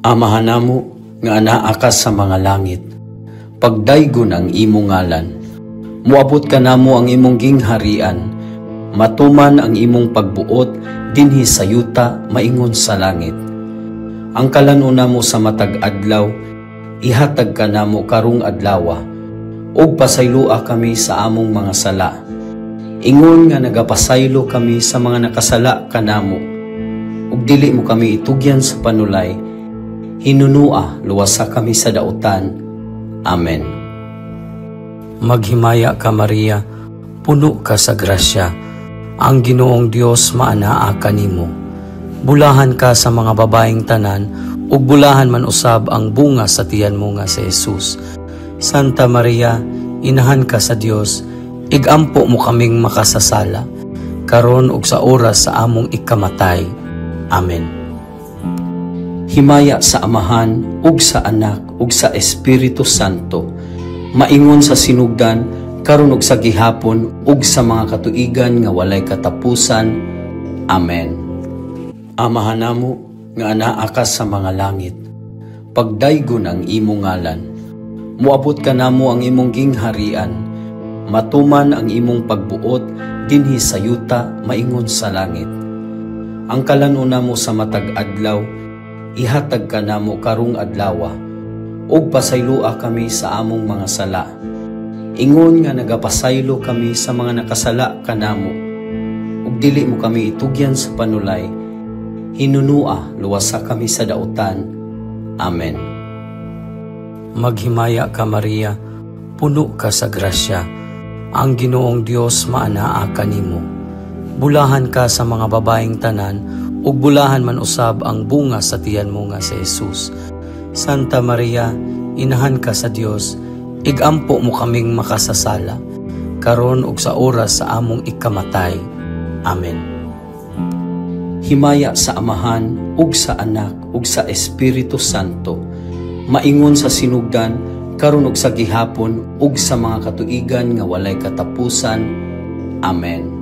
Amahan namo nga anaa ka sa mga langit, pagdaygon ang imong ngalan. Muabot ka namo ang imong gingharian, matuman ang imong pagbuot dinhi sa yuta maingon sa langit. Ang kalanuna mo sa matag adlaw, ihatag ka namo karong adlawa, ug pasaylua kami sa among mga sala. Ingon nga nagapasaylo kami sa mga nakasala kanamo, ug dili mo kami itugyan sa panulay. Hinunua luwasa kami sa dautan. Amen. Maghimaya ka Maria, puno ka sa grasya. Ang Ginoong Dios maanaa kanimo. Bulahan ka sa mga babaeng tanan, ug bulahan man usab ang bunga sa tiyan mo nga si Jesus. Santa Maria, inahan ka sa Dios, igampo mo kaming makasasala, karon ug sa oras sa among ikamatay. Amen. Himaya sa Amahan, ug sa Anak, ug sa Espiritu Santo, maingon sa sinugdan, karon ug sa gihapon, ug sa mga katuigan nga walay katapusan. Amen. Amahan namo nga anaa ka sa mga langit, pagdaygon ang imong ngalan. Muabot ka namo ang imong gingharian, matuman ang imong pagbuot dinhi sa yuta maingon sa langit. Ang kalanuna mo sa matag adlaw, ihatag ka namo karong adlawa, ug pasaylua kami sa among mga sala. Ingon nga nagapasaylo kami sa mga nakasala kanamo, ug dili mo kami itugyan sa panulay. Hinunua luwasa kami sa dautan. Amen. Maghimaya ka Maria, puno ka sa grasya. Ang Ginoong Dios maanaa kanimo. Bulahan ka sa mga babaeng tanan, ug bulahan man usab ang bunga sa tiyan mo nga si Jesus. Santa Maria, inahan ka sa Dios, igampo mo kaming makasasala, karon ug sa oras sa among ikamatay. Amen. Himaya sa Amahan, ug sa Anak, ug sa Espiritu Santo, maingon sa sinugdan, karon ug sa gihapon, ug sa mga katuigan nga walay katapusan. Amen.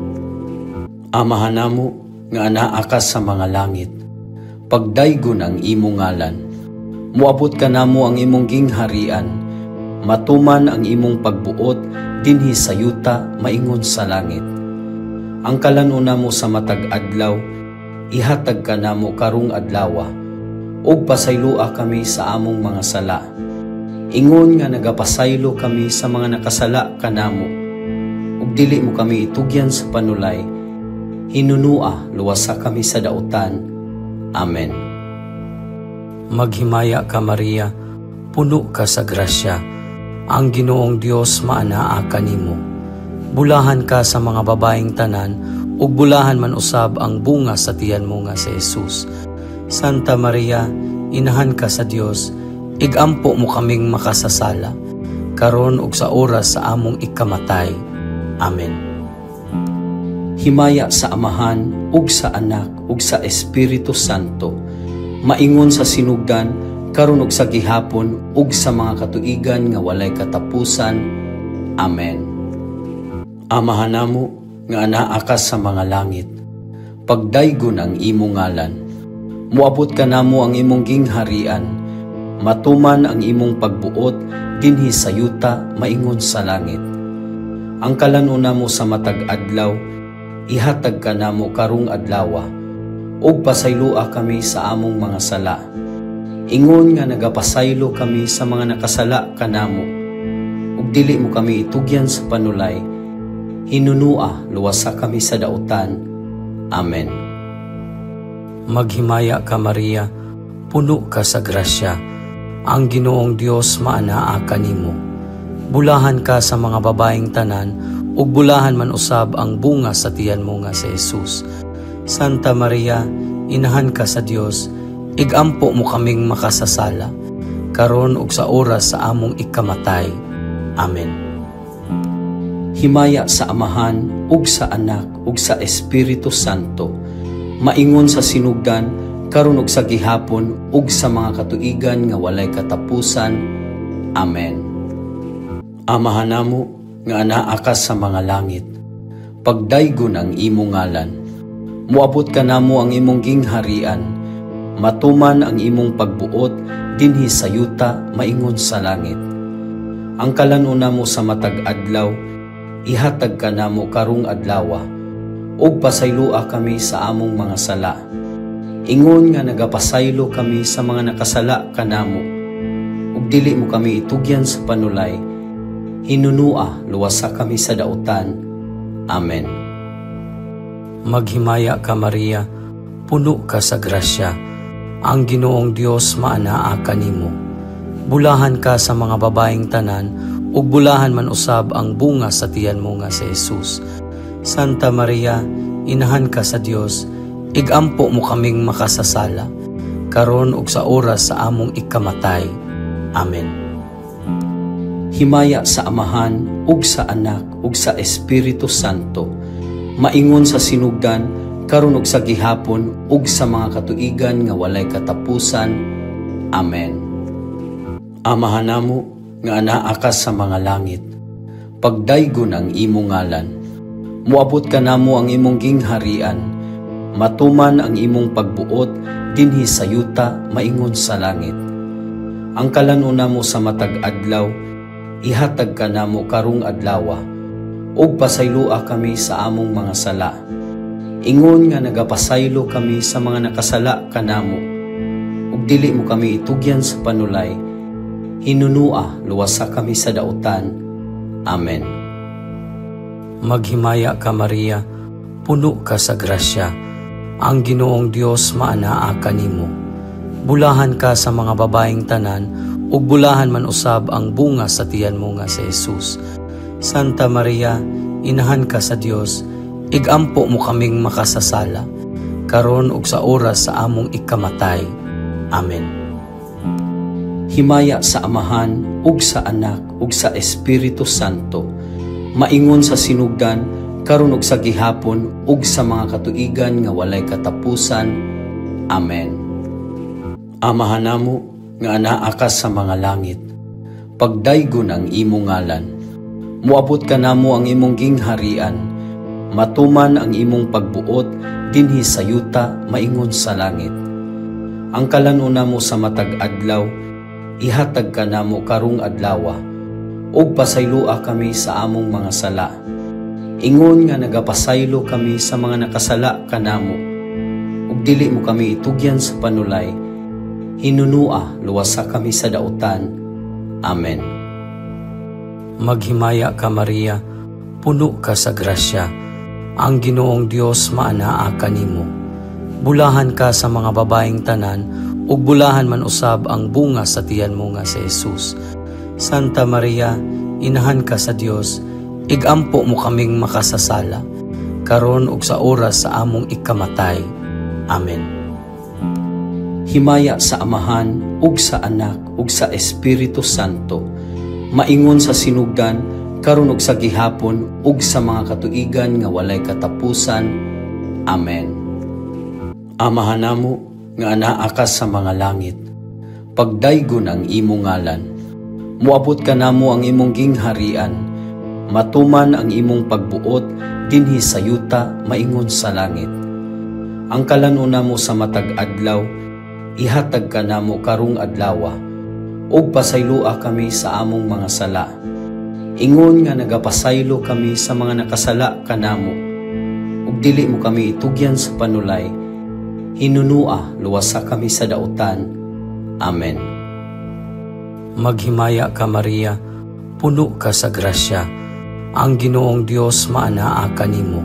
Amahan namo nga anaa ka sa mga langit, pagdaygon ang imong ngalan. Muabot ka namo ang imong gingharian, matuman ang imong pagbuot dinhi sa yuta maingon sa langit. Ang kalanuna mo sa matag adlaw, ihatag ka namo karong adlawa, ug pasaylua kami sa among mga sala. Ingon nga nagapasaylo kami sa mga nakasala kanamo, ug dili mo kami itugyan sa panulay. Hinunua luwasa kami sa dautan. Amen. Maghimaya ka Maria, puno ka sa grasya. Ang Ginoong Dios maanaa kanimo. Bulahan ka sa mga babaeng tanan, ug bulahan man usab ang bunga sa tiyan mo nga si Jesus. Santa Maria, inahan ka sa Dios, igampo mo kaming makasasala, karon ug sa oras sa among ikamatay. Amen. Himaya sa Amahan, ug sa Anak, ug sa Espiritu Santo, maingon sa sinugdan, karon ug sa gihapon, ug sa mga katuigan nga walay katapusan. Amen. Amahan namo nga anaa ka sa mga langit, pagdaygon ang imong ngalan. Muabot ka namo ang imong gingharian, matuman ang imong pagbuot dinhi sa yuta maingon sa langit. Ang kalanuna mo sa matag adlaw, ihatag ka namo karong adlawa, ug pasaylua kami sa among mga sala. Ingon nga nagapasaylo kami sa mga nakasala kanamo, ug dili mo kami itugyan sa panulay. Hinunua luwasa kami sa dautan. Amen. Maghimaya ka Maria, puno ka sa grasya. Ang Ginoong Dios maanaa kanimo. Bulahan ka sa mga babaeng tanan, ug bulahan man usab ang bunga sa tiyan mo nga si Jesus. Santa Maria, inahan ka sa Dios, igampo mo kaming makasasala, karon ug sa oras sa among ikamatay. Amen. Himaya sa Amahan, ug sa Anak, ug sa Espiritu Santo, maingon sa sinugdan, karon ug sa gihapon, ug sa mga katuigan nga walay katapusan. Amen. Amahan namo nga anaa ka sa mga langit, pagdaygon ang imong ngalan. Muabot ka namo ang imong gingharian, matuman ang imong pagbuot dinhi sa yuta maingon sa langit. Ang kalanuna mo sa matag adlaw ihatag ka namo karong adlaw, ug pasaylua kami sa among mga sala. Ingon nga nagapasaylo kami sa mga nakasala kanamo, ug dili mo kami itugyan sa panulay. Hinunua luwasa kami sa dautan. Amen. Maghimaya ka Maria, puno ka sa grasya. Ang Ginoong Dios maanaa kanimo. Bulahan ka sa mga babaeng tanan, ug bulahan man usab ang bunga sa tiyan mo nga si Jesus. Santa Maria, inahan ka sa Dios, igampo mo kaming makasasala, karon ug sa oras sa among ikamatay. Amen. Himaya sa Amahan, ug sa Anak, ug sa Espiritu Santo, maingon sa sinugdan, karon ug sa gihapon, ug sa mga katuigan nga walay katapusan. Amen. Amahan namo nga anaa ka sa mga langit, pagdaygon ang imong ngalan. Muabot ka namo ang imong gingharian, matuman ang imong pagbuot dinhi sa yuta maingon sa langit. Ang kalanuna mo sa matag adlaw ihatag ka namo karong adlaw, ug pasaylua kami sa among mga sala. Ingon nga nagapasaylo kami sa mga nakasala kanamo, ug dili mo kami itugyan sa panulay. Hinunua luwasa kami sa dautan. Amen. Maghimaya ka Maria, puno ka sa grasya. Ang Ginoong Dios maanaa kanimo. Bulahan ka sa mga babaeng tanan, ug bulahan man usab ang bunga sa tiyan mo nga si Jesus. Santa Maria, inahan ka sa Dios, igampo mo kaming makasasala, karon ug sa oras sa among ikamatay. Amen. Himaya sa Amahan, ug sa Anak, ug sa Espiritu Santo, maingon sa sinugdan, karon ug sa gihapon, ug sa mga katuigan nga walay katapusan. Amen. Amahan namo nga anaa ka sa mga langit, pagdaygon ang imong ngalan. Muabot ka namo ang imong gingharian, matuman ang imong pagbuot dinhi sa yuta maingon sa langit. Ang kalanuna mo sa matag adlaw ihatag ka namo karong adlaw, ug pasaylua kami sa among mga sala. Ingon nga nagapasaylo kami sa mga nakasala kanamo, ug dili mo kami itugyan sa panulay. Hinunua luwasa kami sa dautan. Amen. Maghimaya ka Maria, puno ka sa grasya. Ang Ginoong Dios maanaa kanimo. Bulahan ka sa mga babaeng tanan, ug bulahan man usab ang bunga sa tiyan mo nga si Jesus. Santa Maria, inahan ka sa Dios, igampo mo kaming makasasala, karon ug sa oras sa among ikamatay. Amen. Himaya sa Amahan, ug sa Anak, ug sa Espiritu Santo, maingon sa sinugdan, karon ug sa gihapon, ug sa mga katuigan nga walay katapusan. Amen. Amahan namo nga anaa ka sa mga langit, pagdaygon ang imong ngalan. Muabot ka namo ang imong gingharian, matuman ang imong pagbuot dinhi sa yuta maingon sa langit. Ang kalanuna mo sa matag adlaw ihatag ka namo karong adlaw, ug pasaylua kami sa among mga sala. Ingon nga nagapasaylo kami sa mga nakasala kanamo, ug dili mo kami itugyan sa panulay. Hinunua luwasa kami sa dautan. Amen. Maghimaya ka Maria, puno ka sa grasya. Ang Ginoong Dios maanaa kanimo.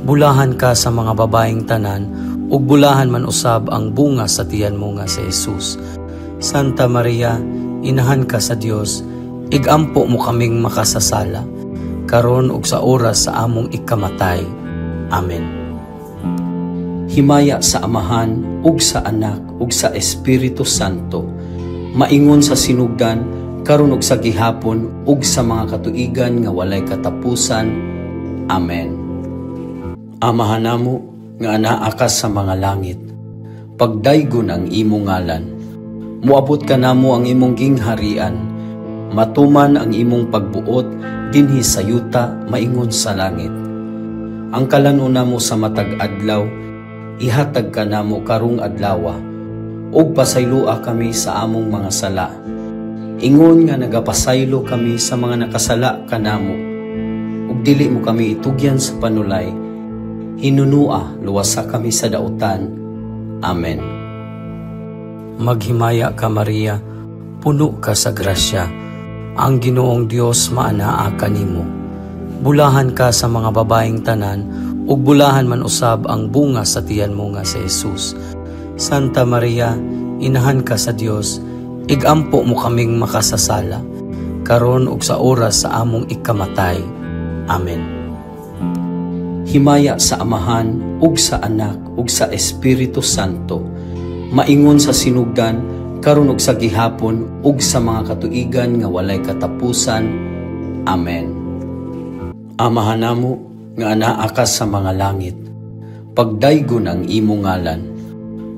Bulahan ka sa mga babaeng tanan, ug bulahan man usab ang bunga sa tiyan mo nga si Jesus. Santa Maria, inahan ka sa Dios, igampo mo kaming makasasala, karon ug sa oras sa among ikamatay. Amen. Himaya sa Amahan, ug sa Anak, ug sa Espiritu Santo, maingon sa sinugdan, karon ug sa gihapon, ug sa mga katuigan nga walay katapusan. Amen. Amahan namo nga anaa ka sa mga langit, pagdaygon ang imong ngalan. Muabot ka namo ang imong gingharian, matuman ang imong pagbuot dinhi sa yuta maingon sa langit. Ang kalanuna mo sa matag adlaw ihatag ka namo karong adlaw, ug pasaylua kami sa among mga sala. Ingon nga nagapasaylo kami sa mga nakasala kanamo, ug dili mo kami itugyan sa panulay. Hinunua luwasa kami sa dautan. Amen. Maghimaya ka Maria, puno ka sa grasya, ang Ginoong Dios maanaa kanimo. Bulahan ka sa mga babaeng tanan, ug bulahan man usab ang bunga sa tiyan mo nga si Jesus. Santa Maria, inahan ka sa Dios, igampo mo kaming makasasala, karon ug sa oras sa among ikamatay. Amen. Himaya sa Amahan, ug sa Anak, ug sa Espiritu Santo, maingon sa sinugdan, karon ug sa gihapon, ug sa mga katuigan nga walay katapusan. Amen. Amahan namo nga anaa ka sa mga langit, pagdaygon ang imong ngalan.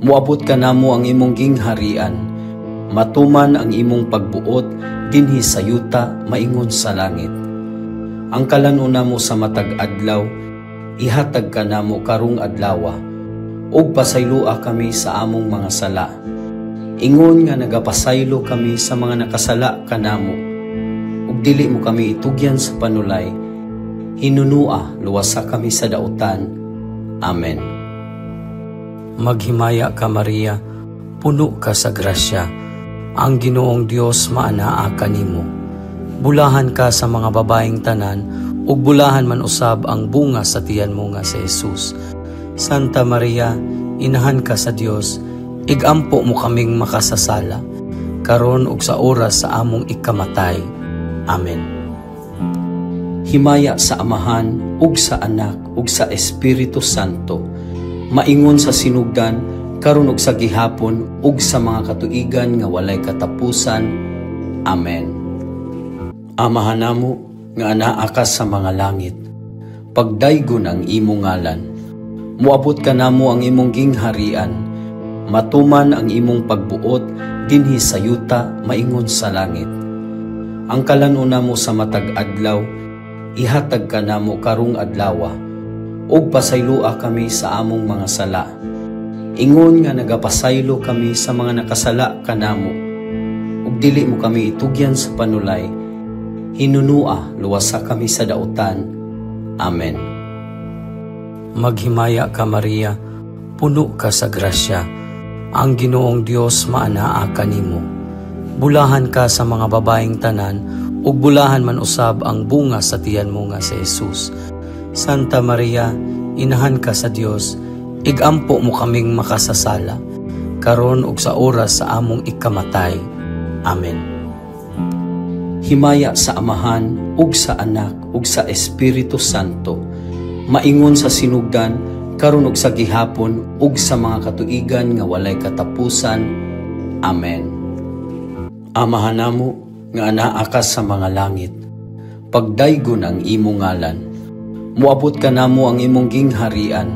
Muabot ka namo ang imong gingharian, matuman ang imong pagbuot dinhi sa yuta maingon sa langit. Ang kalanuna mo sa matag adlaw, ihatag ka namo karong adlawa, ug pasaylua kami sa among mga sala. Ingon nga nagapasaylo kami sa mga nakasala kanamo, ug dili mo kami itugyan sa panulay. Hinunua luwasa kami sa dautan. Amen. Maghimaya ka Maria, puno ka sa grasya, ang Ginoong Dios maanaa kanimo. Bulahan ka sa mga babaeng tanan, ug bulahan man usab ang bunga sa tiyan mo nga si Jesus. Santa Maria, inahan ka sa Dios, igampo mo kaming makasasala, karon ug sa oras sa among ikamatay. Amen. Himaya sa Amahan, ug sa Anak, ug sa Espiritu Santo, maingon sa sinugdan, karon ug sa gihapon, ug sa mga katuigan nga walay katapusan. Amen. Amahan namo nga anaa ka sa mga langit, pagdaygon ang imong ngalan. Muabot ka namo ang imong gingharian, matuman ang imong pagbuot dinhi sa yuta maingon sa langit. Ang kalanuna mo sa matag adlaw, ihatag ka namo karong adlawa, ug pasaylua kami sa among mga sala. Ingon nga nagapasaylo kami sa mga nakasala kanamo, ug dili mo kami itugyan sa panulay. Hinunua luwasa kami sa dautan. Amen. Maghimaya ka Maria, puno ka sa grasya, ang Ginoong Dios maanaa kanimo. Bulahan ka sa mga babaeng tanan, ug bulahan man usab ang bunga sa tiyan mo nga si Jesus. Santa Maria, inahan ka sa Dios, igampo mo kaming makasasala, karon ug sa oras sa among ikamatay. Amen. Himaya sa Amahan, ug sa Anak, ug sa Espiritu Santo, maingon sa sinugdan, karon ug sa gihapon, ug sa mga katuigan nga walay katapusan. Amen. Amahan namo nga anaa ka sa mga langit, pagdaygon ang imong ngalan. Muabot ka namo ang imong gingharian,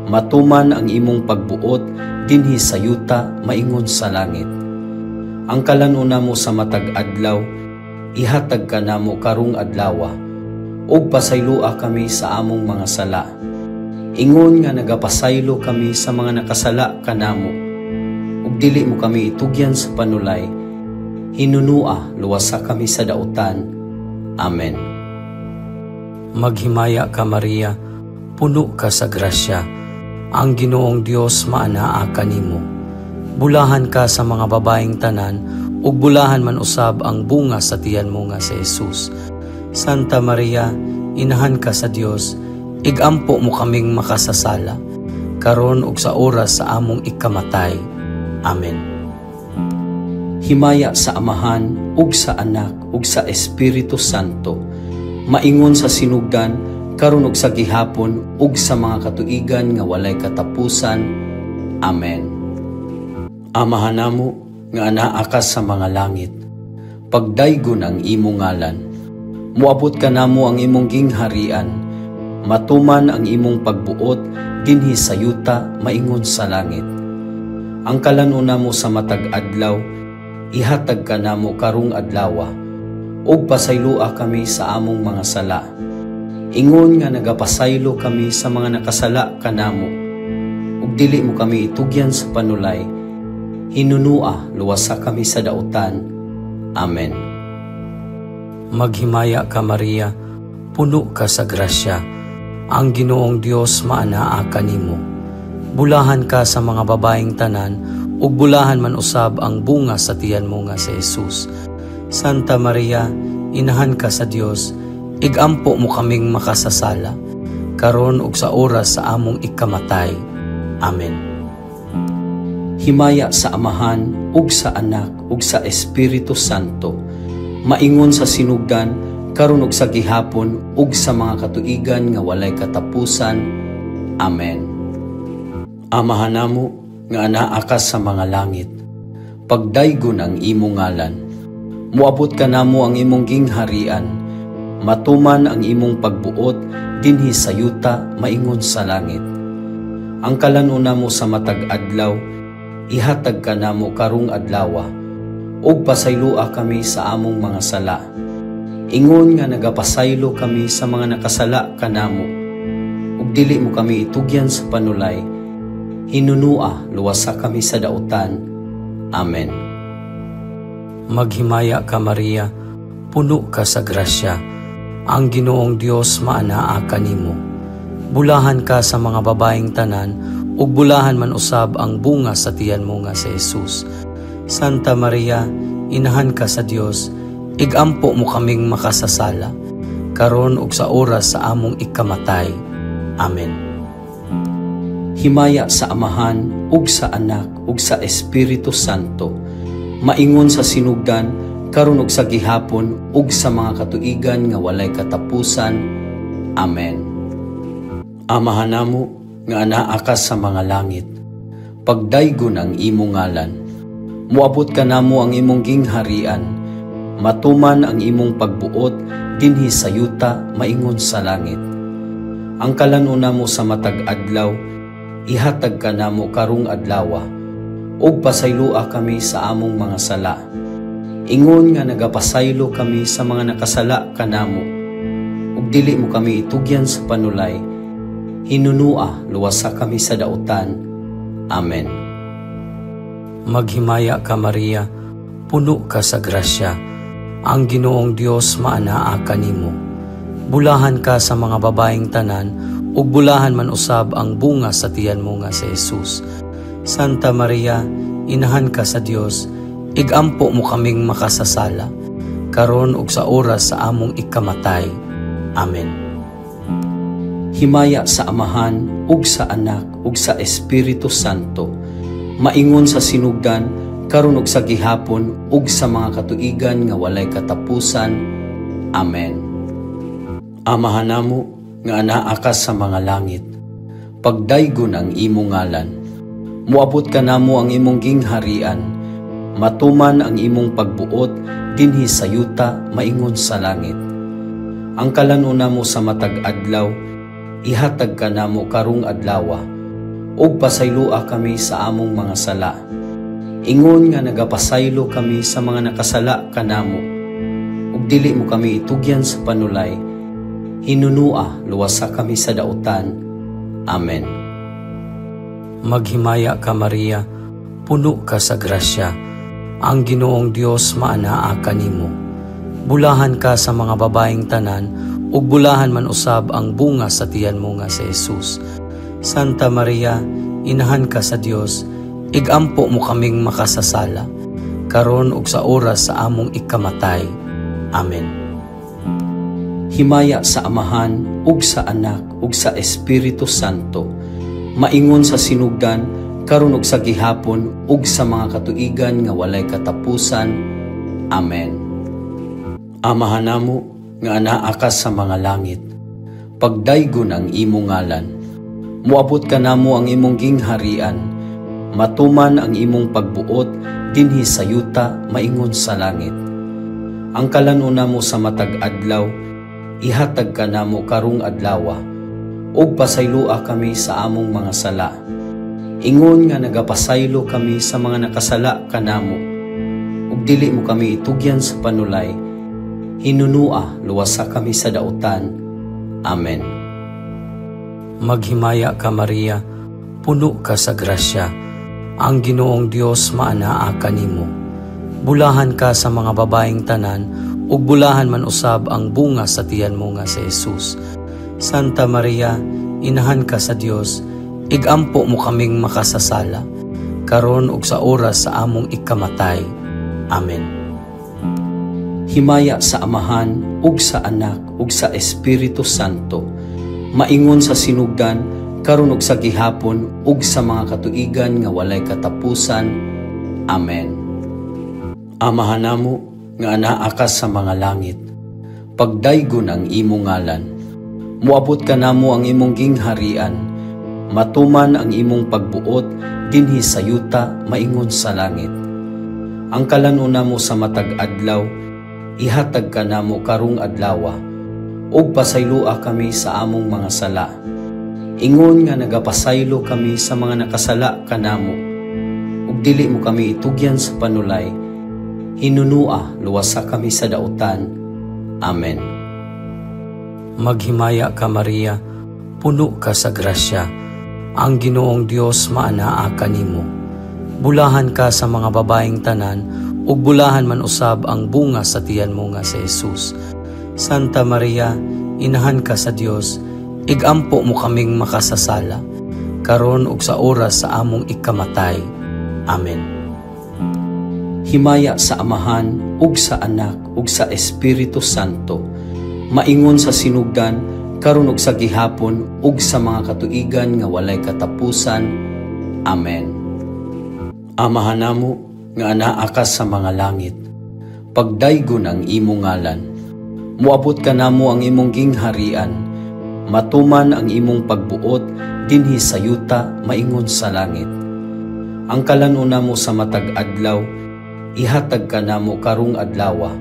matuman ang imong pagbuot dinhi sa yuta maingon sa langit. Ang kalanuna mo sa matag adlaw, ihatag ka namo karong adlawa, ug pasaylua kami sa among mga sala. Ingon nga nagapasaylo kami sa mga nakasala kanamo, ug dili mo kami itugyan sa panulay. Hinunua luwasa kami sa dautan. Amen. Maghimaya ka Maria, puno ka sa grasya, ang Ginoong Dios maanaa kanimo. Bulahan ka sa mga babaeng tanan, ug bulahan man usab ang bunga sa tiyan mo nga si Jesus. Santa Maria, inahan ka sa Dios, igampo mo kaming makasasala, karon ug sa oras sa among ikamatay. Amen. Himaya sa Amahan, ug sa Anak, ug sa Espiritu Santo, maingon sa sinugdan, karon ug sa gihapon, ug sa mga katuigan nga walay katapusan. Amen. Amahan namo nga anaa ka sa mga langit, pagdaygon ang imong ngalan. Muabot ka namo ang imong gingharian, matuman ang imong pagbuot dinhi sa yuta maingon sa langit. Ang kalanuna mo sa matag adlaw, ihatag ka namo karong adlawa, ug pasaylua kami sa among mga sala. Ingon nga nagapasaylo kami sa mga nakasala kanamo, ug dili mo kami itugyan sa panulay. hinunua luwasa kami sa dautan. Amen. Maghimaya ka Maria, puno ka sa grasya, ang Ginoong Dios maanaa kanimo. Bulahan ka sa mga babaeng tanan, ug bulahan man usab ang bunga sa tiyan mo nga si Jesus. Santa Maria, inahan ka sa Dios, igampo mo kaming makasasala, karon ug sa oras sa among ikamatay. Amen. Himaya sa Amahan, ug sa Anak, ug sa Espiritu Santo, maingon sa sinugdan, karon ug sa gihapon, ug sa mga katuigan nga walay katapusan. Amen. Amahan namo nga anaa ka sa mga langit, pagdaygon ang imong ngalan. Muabot ka namo ang imong gingharian, matuman ang imong pagbuot dinhi sa yuta maingon sa langit. Ang kalanuna mo sa matag adlaw, ihatag ka namo karong adlawa, ug pasaylua kami sa among mga sala. Ingon nga nagapasaylo kami sa mga nakasala kanamo, ug dili mo kami itugyan sa panulay, hinunua luwasa kami sa dautan. Amen. Maghimaya ka Maria, puno ka sa grasya, ang Ginoong Dios maanaa kanimo. Bulahan ka sa mga babaeng tanan, ug bulahan man usab ang bunga sa tiyan mo nga si Jesus. Santa Maria, inahan ka sa Dios, igampo mo kaming makasasala, karon ug sa oras sa among ikamatay. Amen. Himaya sa Amahan, ug sa Anak, ug sa Espiritu Santo, maingon sa sinugdan, karon ug sa gihapon, ug sa mga katuigan nga walay katapusan. Amen. Amahan namo nga anaa ka sa mga langit, pagdaygon ang imong ngalan. Muabot ka namo ang imong gingharian, matuman ang imong pagbuot dinhi sa yuta maingon sa langit. Ang kalanuna mo sa matag adlaw, ihatag ka namo karong adlawa, ug pasaylua kami sa among mga sala. Ingon nga nagapasaylo kami sa mga nakasala kanamo, ug dili mo kami itugyan sa panulay, hinunua luwasa kami sa dautan. Amen. Maghimaya ka Maria, puno ka sa grasya, ang Ginoong Dios maanaa kanimo. Bulahan ka sa mga babaeng tanan, ug bulahan man usab ang bunga sa tiyan mo nga si Jesus. Santa Maria, inahan ka sa Dios, igampo mo kaming makasasala, karon ug sa oras sa among ikamatay. Amen. Himaya sa Amahan, ug sa Anak, ug sa Espiritu Santo, maingon sa sinugdan, karon ug sa gihapon, ug sa mga katuigan nga walay katapusan. Amen. Amahan namo nga anaa ka sa mga langit, pagdaygon ang imong ngalan. Muabot ka namo ang imong gingharian, matuman ang imong pagbuot dinhi sa yuta maingon sa langit. Ang kalanuna mo sa matag adlaw, ihatag ka namo karong adlawa, ug pasaylua kami sa among mga sala. Ingon nga nagapasaylo kami sa mga nakasala kanamo, ug dili mo kami itugyan sa panulay, hinunua luwasa kami sa dautan. Amen. Maghimaya ka Maria, puno ka sa grasya, ang Ginoong Dios maanaa kanimo. Bulahan ka sa mga babaeng tanan, ug bulahan man usab ang bunga sa tiyan mo nga si Jesus. Santa Maria, inahan ka sa Dios, igampo mo kaming makasasala, karon ug sa oras sa among ikamatay. Amen. Himaya sa Amahan, ug sa Anak, ug sa Espiritu Santo, maingon sa sinugdan, karon ug sa gihapon, ug sa mga katuigan nga walay katapusan. Amen. Amahan namo nga anaa ka sa mga langit, pagdaygon ang imong ngalan. Muabot ka namo ang imong gingharian, matuman ang imong pagbuot dinhi sa yuta maingon sa langit. Ang kalanuna mo sa matag adlaw, ihatag ka namo karong adlawa, ug pasaylua kami sa among mga sala. Ingon nga nagapasaylo kami sa mga nakasala kanamo, ug dili mo kami itugyan sa panulay, hinunua luwasa kami sa dautan. Amen. Maghimaya ka Maria, puno ka sa grasya, Ang Ginoong Dios maanaa kanimo. Bulahan ka sa mga babaeng tanan, ug bulahan man usab ang bunga sa tiyan mo nga si Jesus. Santa Maria, inahan ka sa Dios, igampo mo kaming makasasala, karon ug sa oras sa among ikamatay. Amen. Himaya sa Amahan, ug sa Anak, ug sa Espiritu Santo, maingon sa sinugdan, karon ug sa gihapon, ug sa mga katuigan nga walay katapusan. Amen. Amahan namo, nga anaa ka sa mga langit, pagdaygon ang imong ngalan. Muabot ka namo ang imong gingharian, matuman ang imong pagbuot, dinhi sa yuta, maingon sa langit. Ang kalanuna mo sa matag adlaw, ihatag ka namo karong adlawa, ug pasaylua kami sa among mga sala. Ingon nga nagapasaylo kami sa mga nakasala kanamo, ug dili mo kami itugyan sa panulay, hinunua luwasa kami sa dautan. Amen. Maghimaya ka Maria, puno ka sa grasya, ang Ginoong Dios maanaa kanimo. Bulahan ka sa mga babaeng tanan, ug bulahan man usab ang bunga sa tiyan mo nga si Jesus. Santa Maria, inahan ka sa Dios, igampo mo kaming makasasala, karon ug sa oras sa among ikamatay. Amen. Himaya sa Amahan, ug sa Anak, ug sa Espiritu Santo, maingon sa sinugdan, karon ug sa gihapon, ug sa mga katuigan nga walay katapusan. Amen. Amahan namo, nga anaa ka sa mga langit, pagdaygon ang imong ngalan. Muabot ka namo ang imong gingharian, matuman ang imong pagbuot, dinhi sa yuta, maingon sa langit. Ang kalanuna mo sa matag adlaw, ihatag ka namo karong adlawa,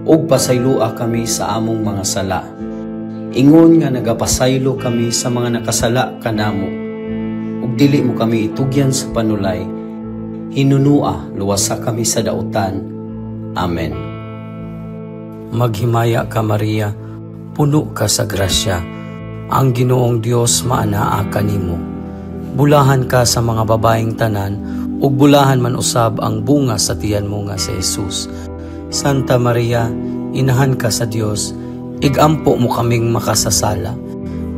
ug pasaylua kami sa among mga sala. Ingon nga nagapasaylo kami sa mga nakasala kanamo, ug dili mo kami itugyan sa panulay, hinunua luwasa kami sa dautan. Amen. Maghimaya ka Maria, puno ka sa grasya, ang Ginoong Dios maanaa kanimo. Bulahan ka sa mga babaeng tanan, ug bulahan man usab ang bunga sa tiyan mo nga si Jesus. Santa Maria, inahan ka sa Dios, igampo mo kaming makasasala,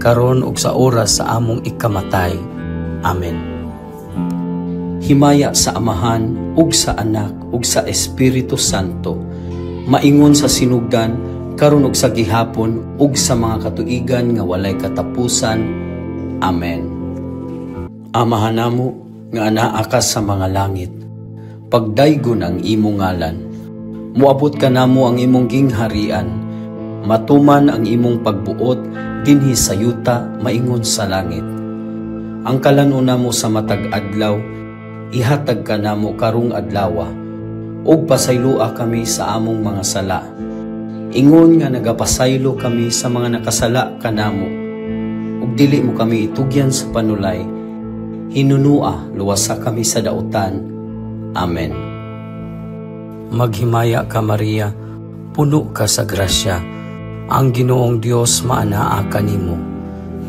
karon ug sa oras sa among ikamatay. Amen. Himaya sa Amahan, ug sa Anak, ug sa Espiritu Santo, maingon sa sinugdan, karon ug sa gihapon, ug sa mga katuigan nga walay katapusan. Amen. Amahan namo, nga anaa ka sa mga langit, pagdaygon ang imong ngalan. Muabot ka namo ang imong gingharian, matuman ang imong pagbuot, dinhi sa yuta, maingon sa langit. Ang kalanuna mo sa matag adlaw, ihatag ka namo karong adlawa, ug pasaylua kami sa among mga sala. Ingon nga nagapasaylo kami sa mga nakasala kanamo, ug dili mo kami itugyan sa panulay, hinunua luwasa kami sa dautan. Amen. Maghimaya ka Maria, puno ka sa grasya, ang Ginoong Dios maanaa kanimo.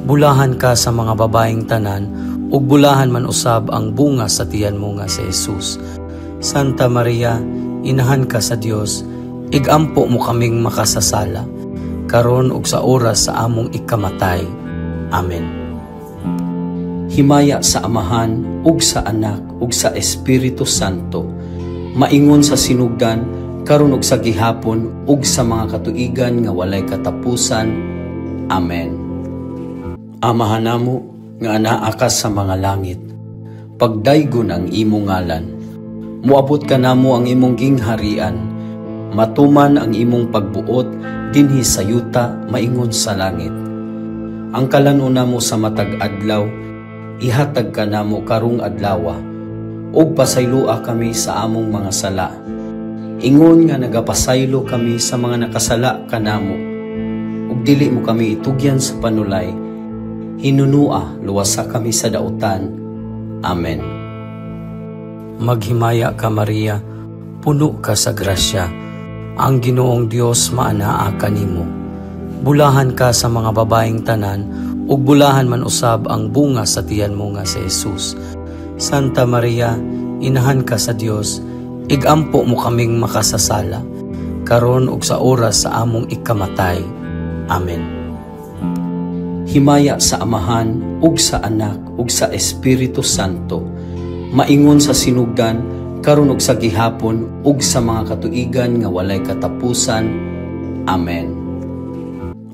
Bulahan ka sa mga babaeng tanan, ug bulahan man usab ang bunga sa tiyan mo nga si Jesus. Santa Maria, inahan ka sa Dios, igampo mo kaming makasasala, karon ug sa oras sa among ikamatay. Amen. Himaya sa Amahan, ug sa Anak, ug sa Espiritu Santo, maingon sa sinugdan, karon ug sa gihapon, ug sa mga katuigan nga walay katapusan. Amen. Amahan namo, nga anaa ka sa mga langit, pagdaygon ang imong ngalan. Muabot ka namo ang imong gingharian, matuman ang imong pagbuot, dinhi sa yuta, maingon sa langit. Ang kalanuna mo sa matag adlaw, ihatag ka namo karong adlawa, ug pasaylua kami sa among mga sala. Ingon nga nagapasaylo kami sa mga nakasala kanamo, ug dili mo kami itugyan sa panulay, hinunua luwasa kami sa dautan. Amen. Maghimaya ka Maria, puno ka sa grasya, ang Ginoong Dios maanaa kanimo. Bulahan ka sa mga babaeng tanan, ug bulahan man usab ang bunga sa tiyan mo nga si Jesus. Santa Maria, Inahan ka sa Dios, igampo mo kaming makasasala, karon ug sa oras sa among ikamatay. Amen. Himaya sa Amahan, ug sa Anak, ug sa Espiritu Santo, maingon sa sinugdan, karon ug sa gihapon, ug sa mga katuigan nga walay katapusan. Amen.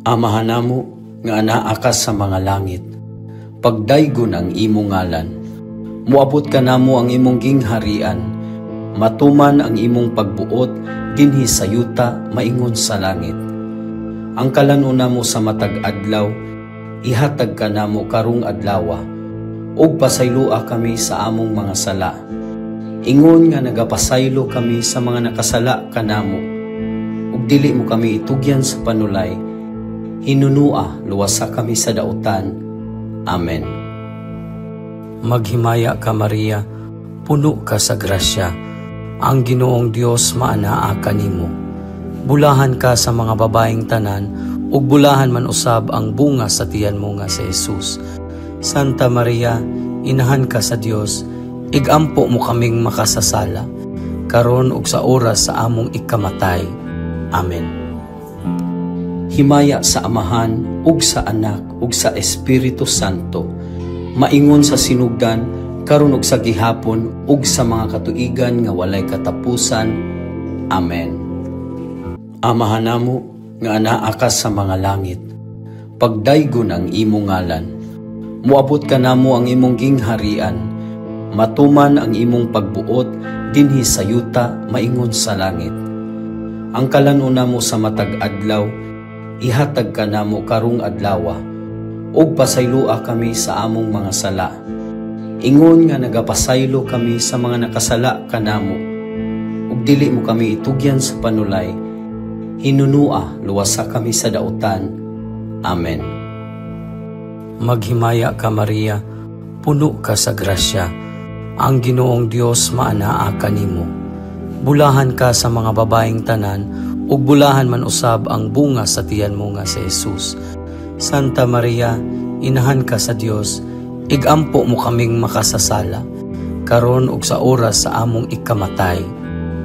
Amahan namo nga anaa ka sa mga langit, pagdaygon ang imong ngalan. Muabot ka namo ang imong gingharian, matuman ang imong pagbuot dinhi sa yuta maingon sa langit. Ang kalanuna mo sa matag adlaw, ihatag ka namo karong adlawa, ug pasaylua kami sa among mga sala. Ingon nga nagapasaylo kami sa mga nakasala kanamo, ug dili mo kami itugyan sa panulay, hinunua luwasa kami sa dautan. Amen. Maghimaya ka Maria, puno ka sa grasya, ang Ginoong Dios maanaa kanimo. Bulahan ka sa mga babaeng tanan, ug bulahan man usab ang bunga sa tiyan mo nga si Jesus. Santa Maria, Inahan ka sa Dios, igampo mo kaming makasasala, karon ug sa oras sa among ikamatay. Amen. Himaya sa Amahan, ug sa Anak, ug sa Espiritu Santo, maingon sa sinugdan, karon ug sa gihapon, ug sa mga katuigan nga walay katapusan. Amen. Amahan namo nga anaa ka sa mga langit, pagdaygon ang imong ngalan. Muabot ka namo ang imong gingharian, matuman ang imong pagbuot dinhi sa yuta maingon sa langit. Ang kalanuna mo sa matag adlaw, ihatag ka namo karong adlawa, ug pasaylua kami sa among mga sala. Ingon nga nagapasaylo kami sa mga nakasala kanamo, ug dili mo kami itugyan sa panulay, hinunua luwasa kami sa dautan. Amen. Maghimaya ka Maria, puno ka sa grasya, ang Ginoong Dios maanaa kanimo. Bulahan ka sa mga babaeng tanan, ug bulahan man usab ang bunga sa tiyan mo nga si Jesus. Santa Maria, Inahan ka sa Dios, igampo mo kaming makasasala, karon ug sa oras sa among ikamatay.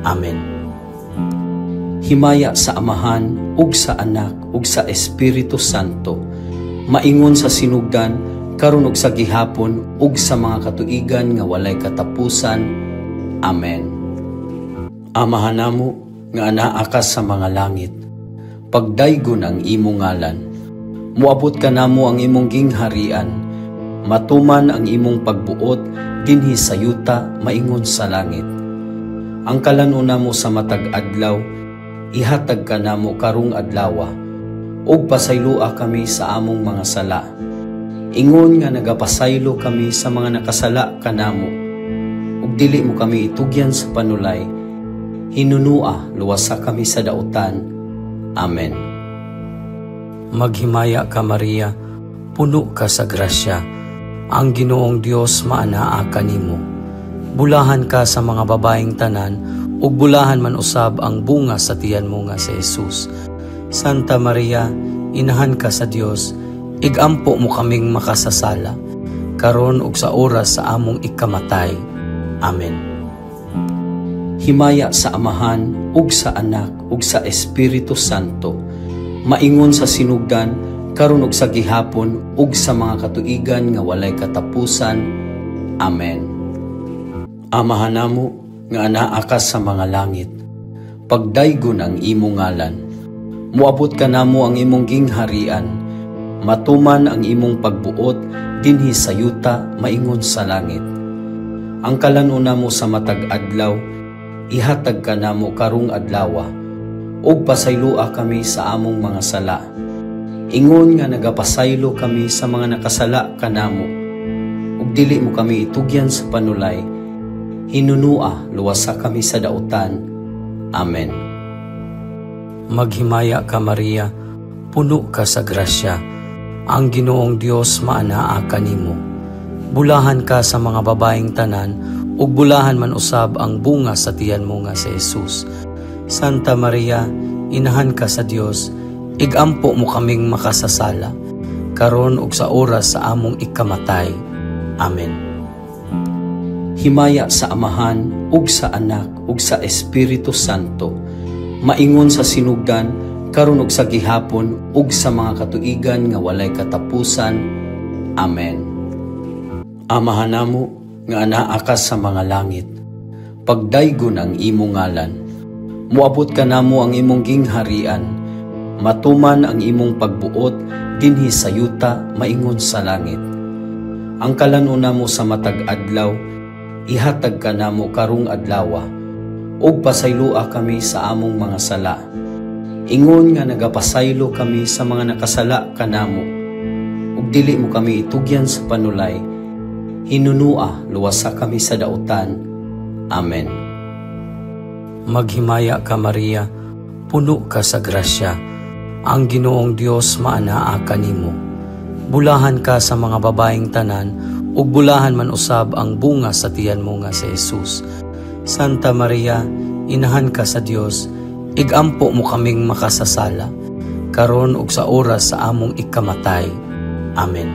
Amen. Himaya sa Amahan, ug sa Anak, ug sa Espiritu Santo, maingon sa sinugdan, karon ug sa gihapon, ug sa mga katuigan nga walay katapusan. Amen. Amahan namo nga anaa ka sa mga langit, pagdaygon ang imong ngalan. Muabot ka namo ang imong gingharian, matuman ang imong pagbuot dinhi sa yuta maingon sa langit. Ang kalanuna mo sa matag adlaw, ihatag ka namo karong adlawa, ug pasaylua kami sa among mga sala. Ingon nga nagapasaylo kami sa mga nakasala kanamo, ug dili mo kami itugyan sa panulay, hinunua luwasa kami sa dautan. Amen. Maghimaya ka Maria, puno ka sa grasya, ang Ginoong Dios maanaa kanimo. Bulahan ka sa mga babaeng tanan, ug bulahan man usab ang bunga sa tiyan mo nga si Jesus. Santa Maria, Inahan ka sa Dios, igampo mo kaming makasasala, karon ug sa oras sa among ikamatay. Amen. Himaya sa Amahan, ug sa Anak, ug sa Espiritu Santo, maingon sa sinugdan, karon ug sa gihapon, ug sa mga katuigan nga walay katapusan. Amen. Amahan namo nga anaa ka sa mga langit, pagdaygon ang imong ngalan. Muabot ka namo ang imong gingharian, matuman ang imong pagbuot dinhi sa yuta maingon sa langit. Ang kalanuna mo sa matag adlaw, ihatag ka namo karong adlawa, ug pasaylua kami sa among mga sala. Ingon nga nagapasaylo kami sa mga nakasala kanamo, ug dili mo kami itugyan sa panulay, hinunua luwasa kami sa dautan. Amen. Maghimaya ka Maria, puno ka sa grasya, ang Ginoong Dios maanaa kanimo. Bulahan ka sa mga babaeng tanan, ug bulahan man usab ang bunga sa tiyan mo nga si Jesus. Santa Maria, Inahan ka sa Dios, igampo mo kaming makasasala, karon ug sa oras sa among ikamatay. Amen. Himaya sa Amahan ug sa Anak ug sa Espiritu Santo, maingon sa sinugdan karon ug sa gihapon ug sa mga katuigan nga walay katapusan. Amen. Amahan namo nga anaa ka sa mga langit, pagdaygon ang imong ngalan. Muabot ka namo ang imong gingharian, matuman ang imong pagbuot dinhi sa yuta maingon sa langit. Ang kalanuna mo sa matag adlaw, ihatag ka namo karong adlawa, ug pasaylua kami sa among mga sala. Ingon nga nagapasaylo kami sa mga nakasala kanamo, ug dili mo kami itugyan sa panulay. Hinunua luwasa kami sa dautan. Amen. Maghimaya ka Maria, puno ka sa grasya, ang Ginoong Dios maanaa kanimo. Bulahan ka sa mga babaeng tanan, ug bulahan man usab ang bunga sa tiyan mo nga si Jesus. Santa Maria, inahan ka sa Dios, igampo mo kaming makasasala, karon ug sa oras sa among ikamatay. Amen.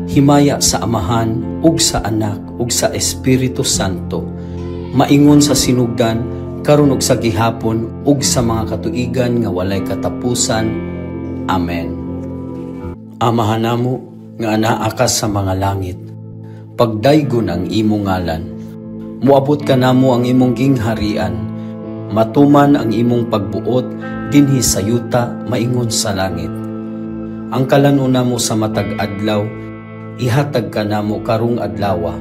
Himaya sa Amahan ug sa Anak ug sa Espiritu Santo, maingon sa sinugdan karon ug sa gihapon ug sa mga katuigan nga walay katapusan. Amen. Amahan namo nga anaa ka sa mga langit, pagdaygon ang imong ngalan. Muabot ka namo ang imong gingharian, matuman ang imong pagbuot dinhi sa yuta maingon sa langit. Ang kalanuna mo sa matag adlaw, ihatag ka namo karong adlawa,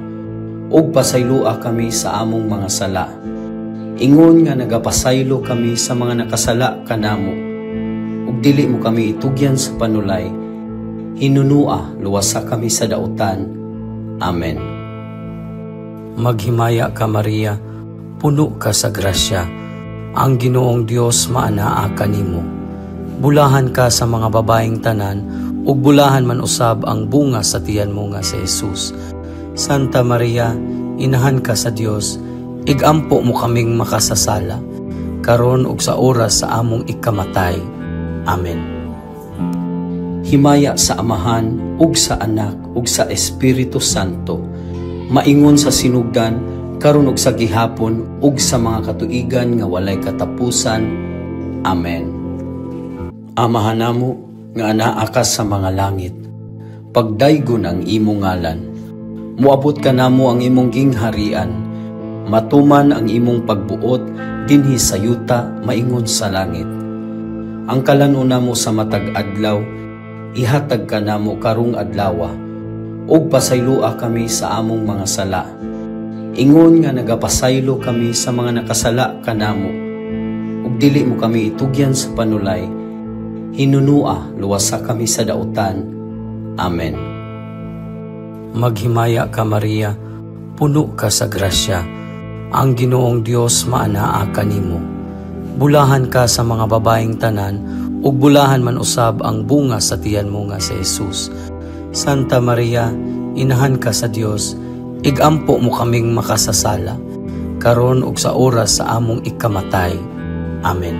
ug pasaylua kami sa among mga sala. Ingon nga nagapasaylo kami sa mga nakasala kanamo, ug dili mo kami itugyan sa panulay. Hinunua luwasa kami sa dautan. Amen. Maghimaya ka Maria, puno ka sa grasya, ang Ginoong Dios maanaa kanimo. Bulahan ka sa mga babaeng tanan, ug bulahan man usab ang bunga sa tiyan mo nga si Jesus. Santa Maria, inahan ka sa Dios, igampo mo kaming makasasala, karon ug sa oras sa among ikamatay. Amen. Himaya sa Amahan ug sa Anak ug sa Espiritu Santo, maingon sa sinugdan karon ug sa gihapon ug sa mga katuigan nga walay katapusan. Amen. Amahan namo nga anaa ka sa mga langit, pagdaygon ang imong ngalan. Muabot ka namo ang imong gingharian, matuman ang imong pagbuot dinhi sa yuta maingon sa langit. Ang kalanuna mo sa matag adlaw, ihatag ka namo karong adlawa, ug pasaylua kami sa among mga sala. Ingon nga nagapasaylo kami sa mga nakasala kanamo, ug dili mo kami itugyan sa panulay. Hinunua luwasa kami sa dautan. Amen. Maghimaya ka Maria, puno ka sa grasya, ang Ginoong Dios maanaa kanimo. Bulahan ka sa mga babaeng tanan, ug bulahan man usab ang bunga sa tiyan mo nga si Jesus. Santa Maria, inahan ka sa Dios, igampo mo kaming makasasala, karon ug sa oras sa among ikamatay. Amen.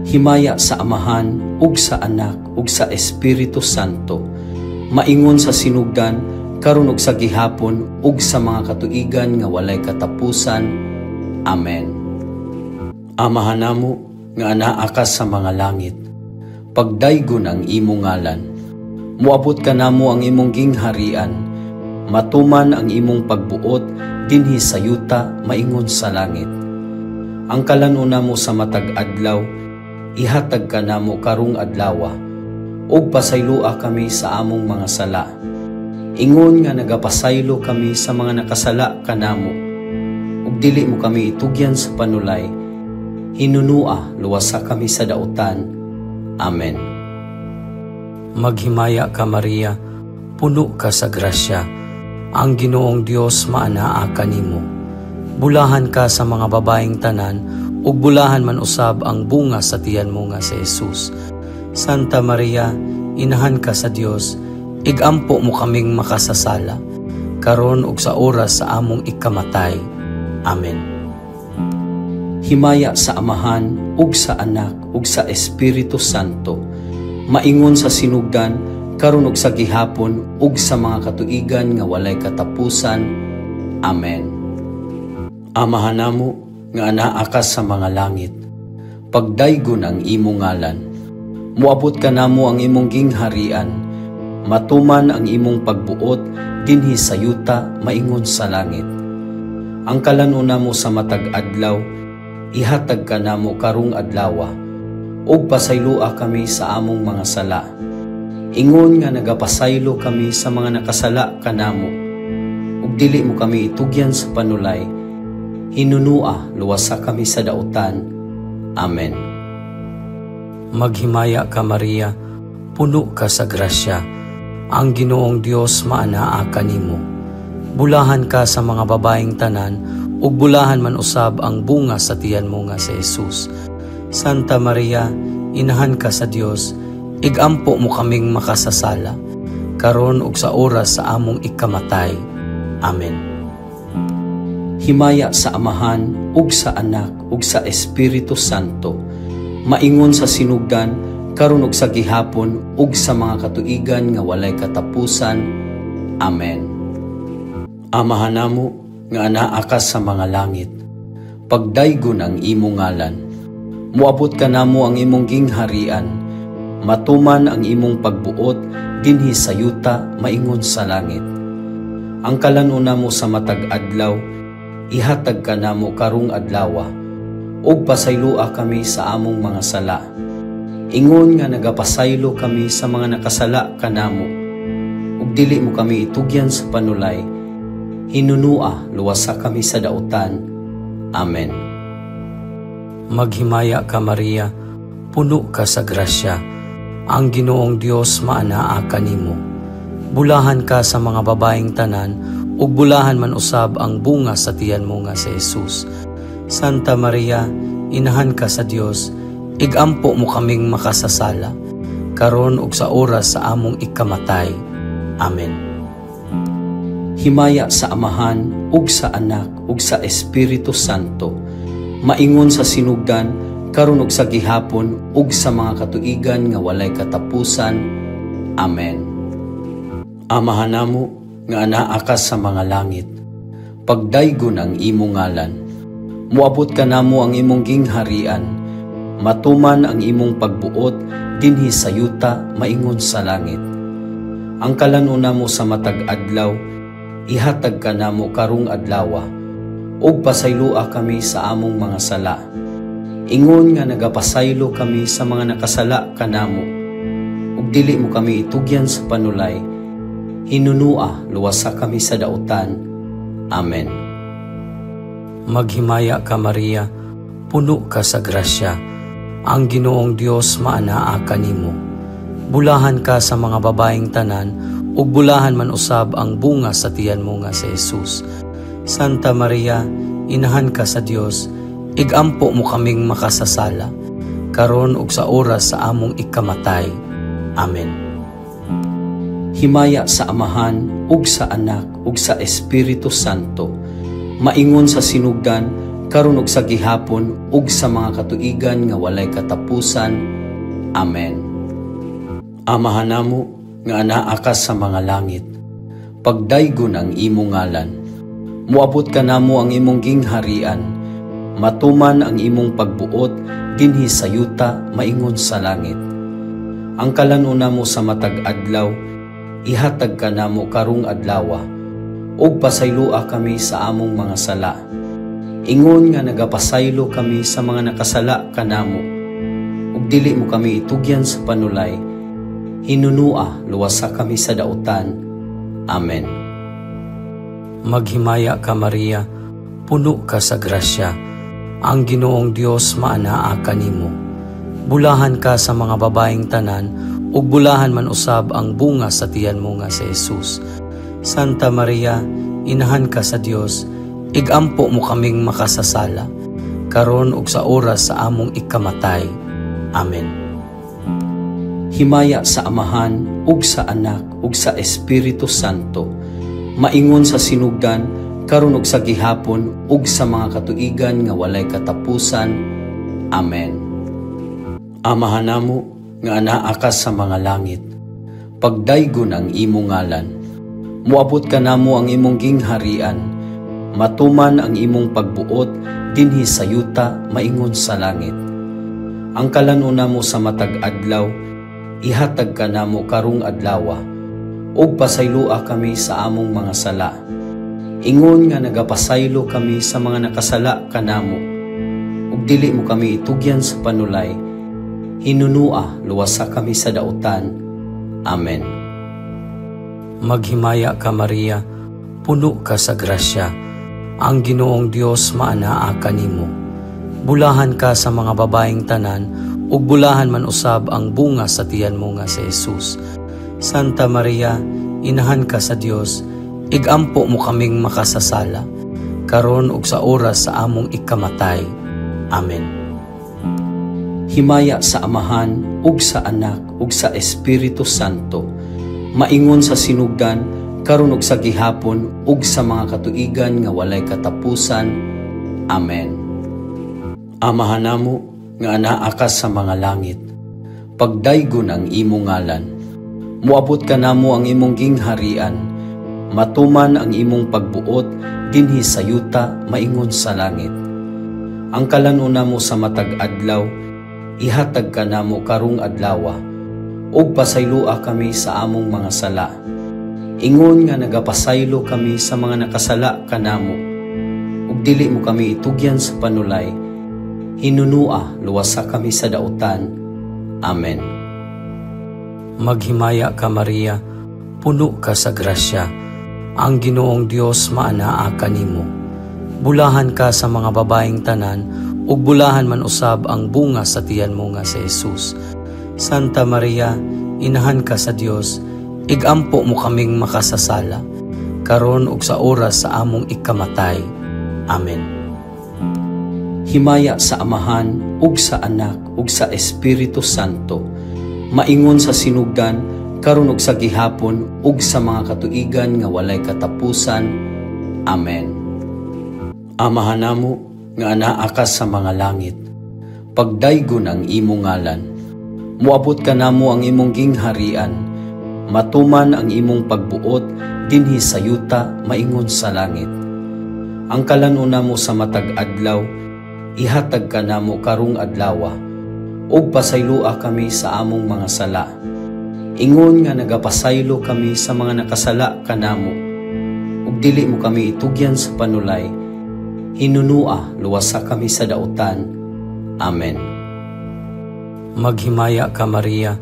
Himaya sa Amahan ug sa Anak ug sa Espiritu Santo, maingon sa sinugdan karon ug sa gihapon ug sa mga katuigan nga walay katapusan. Amen. Amahan namo nga anaa ka sa mga langit, pagdaygon ang imong ngalan. Muabot ka namo ang imong gingharian, matuman ang imong pagbuot dinhi sa yuta maingon sa langit. Ang kalanuna mo sa matag adlaw, ihatag ka namo karong adlawa, ug pasaylua kami sa among mga sala. Ingon nga nagapasaylo kami sa mga nakasala kanamo, ug dili mo kami itugyan sa panulay. Hinunua luwasa kami sa dautan. Amen. Maghimaya ka Maria, puno ka sa grasya, ang Ginoong Dios maanaa kanimo. Bulahan ka sa mga babaeng tanan, ug bulahan man usab ang bunga sa tiyan mo nga si Jesus. Santa Maria, inahan ka sa Dios, igampo mo kaming makasasala, karon ug sa oras sa among ikamatay. Amen. Himaya sa Amahan ug sa Anak ug sa Espiritu Santo, maingon sa sinugdan karon ug sa gihapon ug sa mga katuigan nga walay katapusan. Amen. Amahan namo nga anaa ka sa mga langit, pagdaygon ang imong ngalan. Muabot ka namo ang imong gingharian, matuman ang imong pagbuot dinhi sa yuta maingon sa langit. Ang kalanuna mo sa matag adlaw, ihatag ka namo karong adlawa, ug pasaylua kami sa among mga sala. Ingon nga nagapasaylo kami sa mga nakasala kanamo, ug dili mo kami itugyan sa panulay. Hinunua luwasa kami sa dautan. Amen. Maghimaya ka Maria, puno ka sa grasya, ang Ginoong Dios maanaa kanimo. Bulahan ka sa mga babaeng tanan, ug bulahan man usab ang bunga sa tiyan mo nga si Jesus. Santa Maria, inahan ka sa Dios, igampo mo kaming makasasala, karon ug sa oras sa among ikamatay. Amen. Himaya sa Amahan, ug sa Anak, ug sa Espiritu Santo, maingon sa sinugdan, karon ug sa gihapon, ug sa mga katuigan nga walay katapusan. Amen. Amahan namo nga anaa ka sa mga langit, pagdaygon ang imong ngalan. Muabot ka namo ang imong gingharian, matuman ang imong pagbuot dinhi sa yuta maingon sa langit. Ang kalanuna mo sa matag adlaw, ihatag ka namo karong adlawa, ug pasaylua kami sa among mga sala. Ingon nga nagapasaylo kami sa mga nakasala kanamo, ug dili mo kami itugyan sa panulay. Hinunua luwasa kami sa dautan. Amen. Maghimaya ka Maria, puno ka sa grasya, ang Ginoong Dios maanaa kanimo. Bulahan ka sa mga babaeng tanan, ug bulahan man usab ang bunga sa tiyan mo nga si Jesus. Santa Maria, inahan ka sa Dios, igampo mo kaming makasasala, karon ug sa oras sa among ikamatay. Amen. Himaya sa Amahan, ug sa Anak, ug sa Espiritu Santo, maingon sa sinugdan, karon ug sa gihapon, ug sa mga katuigan nga walay katapusan. Amen. Amahan namo nga anaa ka sa mga langit, pagdaygon ang imong ngalan. Muabot ka namo ang imong gingharian, matuman ang imong pagbuot dinhi sa yuta maingon sa langit. Ang kalanuna mo sa matag adlaw, ihatag ka namo karong adlawa, ug pasaylua kami sa among mga sala. Ingon nga nagapasaylo kami sa mga nakasala kanamo, ug dili mo kami itugyan sa panulay. Hinunua luwasa kami sa dautan. Amen. Maghimaya ka Maria, puno ka sa grasya, ang Ginoong Dios maanaa kanimo. Bulahan ka sa mga babaeng tanan, ug bulahan man usab ang bunga sa tiyan mo nga si Jesus. Santa Maria, inahan ka sa Dios, igampo mo kaming makasasala, karon ug sa oras sa among ikamatay. Amen. Himaya sa Amahan, ug sa Anak, ug sa Espiritu Santo, maingon sa sinugdan, karon ug sa gihapon, ug sa mga katuigan nga walay katapusan. Amen. Amahan namo nga anaa ka sa mga langit, pagdaygon ang imong ngalan. Muabot ka namo ang imong gingharian, matuman ang imong pagbuot dinhi sa yuta maingon sa langit. Ang kalanuna mo sa matag adlaw, ihatag ka namo karong adlawa, ug pasaylua kami sa among mga sala. Ingon nga nagapasaylo kami sa mga nakasala kanamo, ug dili mo kami itugyan sa panulay. Hinunua luwasa kami sa dautan. Amen. Maghimaya ka Maria, puno ka sa grasya, ang Ginoong Dios maanaa kanimo. Bulahan ka sa mga babaeng tanan, ug bulahan man usab ang bunga sa tiyan mo nga si Jesus. Santa Maria, inahan ka sa Dios, igampo mo kaming makasasala, karon ug sa oras sa among ikamatay. Amen. Himaya sa Amahan, ug sa Anak, ug sa Espiritu Santo, maingon sa sinugdan, karon ug sa gihapon, ug sa mga katuigan nga walay katapusan. Amen. Amahan namo nga anaa ka sa mga langit, pagdaygon ang imong ngalan. Muabot ka namo ang imong gingharian, matuman ang imong pagbuot dinhi sa yuta maingon sa langit. Ang kalanuna mo sa matag adlaw, ihatag ka namo karong adlawa, ug pasaylua kami sa among mga sala. Ingon nga nagapasaylo kami sa mga nakasala kanamo, ug dili mo kami itugyan sa panulay, hinunua luwasa kami sa dautan. Amen. Maghimaya ka Maria, puno ka sa grasya, ang Ginoong Dios maanaa kanimo. Bulahan ka sa mga babaeng tanan, ug bulahan man usab ang bunga sa tiyan mo nga si Jesus. Santa Maria, inahan ka sa Dios, igampo mo kaming makasasala, karon ug sa oras sa among ikamatay. Amen. Himaya sa Amahan, ug sa Anak, ug sa Espiritu Santo, maingon sa sinugdan, karon ug sa gihapon, ug sa mga katuigan nga walay katapusan. Amen. Amahan namo nga anaa ka sa mga langit, pagdaygon ang imong ngalan. Muabot ka namo ang imong gingharian, matuman ang imong pagbuot dinhi sa yuta maingon sa langit. Ang kalanuna mo sa matag adlaw, ihatag ka namo karong adlawa, ug pasaylua kami sa among mga sala. Ingon nga nagapasaylo kami sa mga nakasala kanamo, ug dili mo kami itugyan sa panulay, hinunua luwasa kami sa dautan. Amen. Maghimaya ka Maria, puno ka sa grasya, ang Ginoong Dios maanaa kanimo. Bulahan ka sa mga babaeng tanan, ug bulahan man usab ang bunga sa tiyan mo nga si Jesus. Santa Maria, inahan ka sa Dios, igampo mo kaming makasasala, karon ug sa oras sa among ikamatay. Amen. Himaya sa Amahan, ug sa Anak, ug sa Espiritu Santo, maingon sa sinugdan, karon ug sa gihapon, ug sa mga katuigan nga walay katapusan. Amen. Amahan namo nga anaa ka sa mga langit, pagdaygon ang imong ngalan. Muabot ka namo ang imong gingharian, matuman ang imong pagbuot dinhi sa yuta maingon sa langit. Ang kalanuna mo sa matag adlaw, ihatag ka namo karong adlawa, ug pasaylua kami sa among mga sala. Ingon nga nagapasaylo kami sa mga nakasala kanamo, ug dili mo kami itugyan sa panulay, hinunua luwasa kami sa dautan. Amen. Maghimaya ka Maria,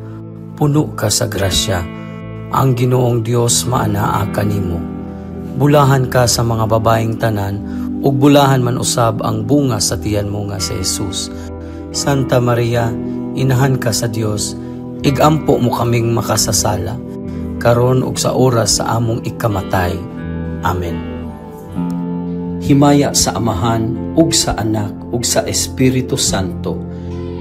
puno ka sa grasya, ang Ginoong Dios maanaa kanimo. Bulahan ka sa mga babaeng tanan, ug bulahan man usab ang bunga sa tiyan mo nga si Jesus. Santa Maria, inahan ka sa Dios, igampo mo kaming makasasala, karon ug sa oras sa among ikamatay. Amen. Himaya sa Amahan, ug sa Anak, ug sa Espiritu Santo,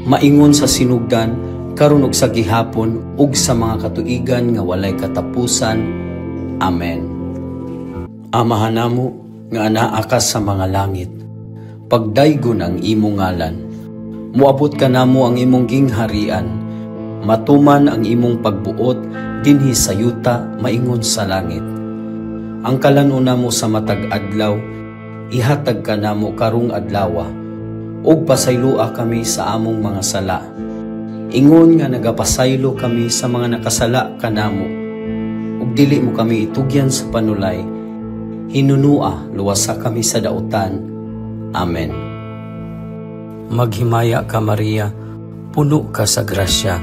maingon sa sinugdan, karon ug sa gihapon, ug sa mga katuigan nga walay katapusan. Amen. Amahan namo nga anaa ka sa mga langit, pagdaygon ang imong ngalan. Muabot ka namo ang imong gingharian, matuman ang imong pagbuot dinhi sa yuta maingon sa langit. Ang kalanuna mo sa matag adlaw, ihatag ka namo karong adlawa, ug pasaylua kami sa among mga sala. Ingon nga nagapasaylo kami sa mga nakasala kanamo, ug dili mo kami itugyan sa panulay, hinunua luwasa kami sa dautan. Amen. Maghimaya ka Maria, puno ka sa grasya,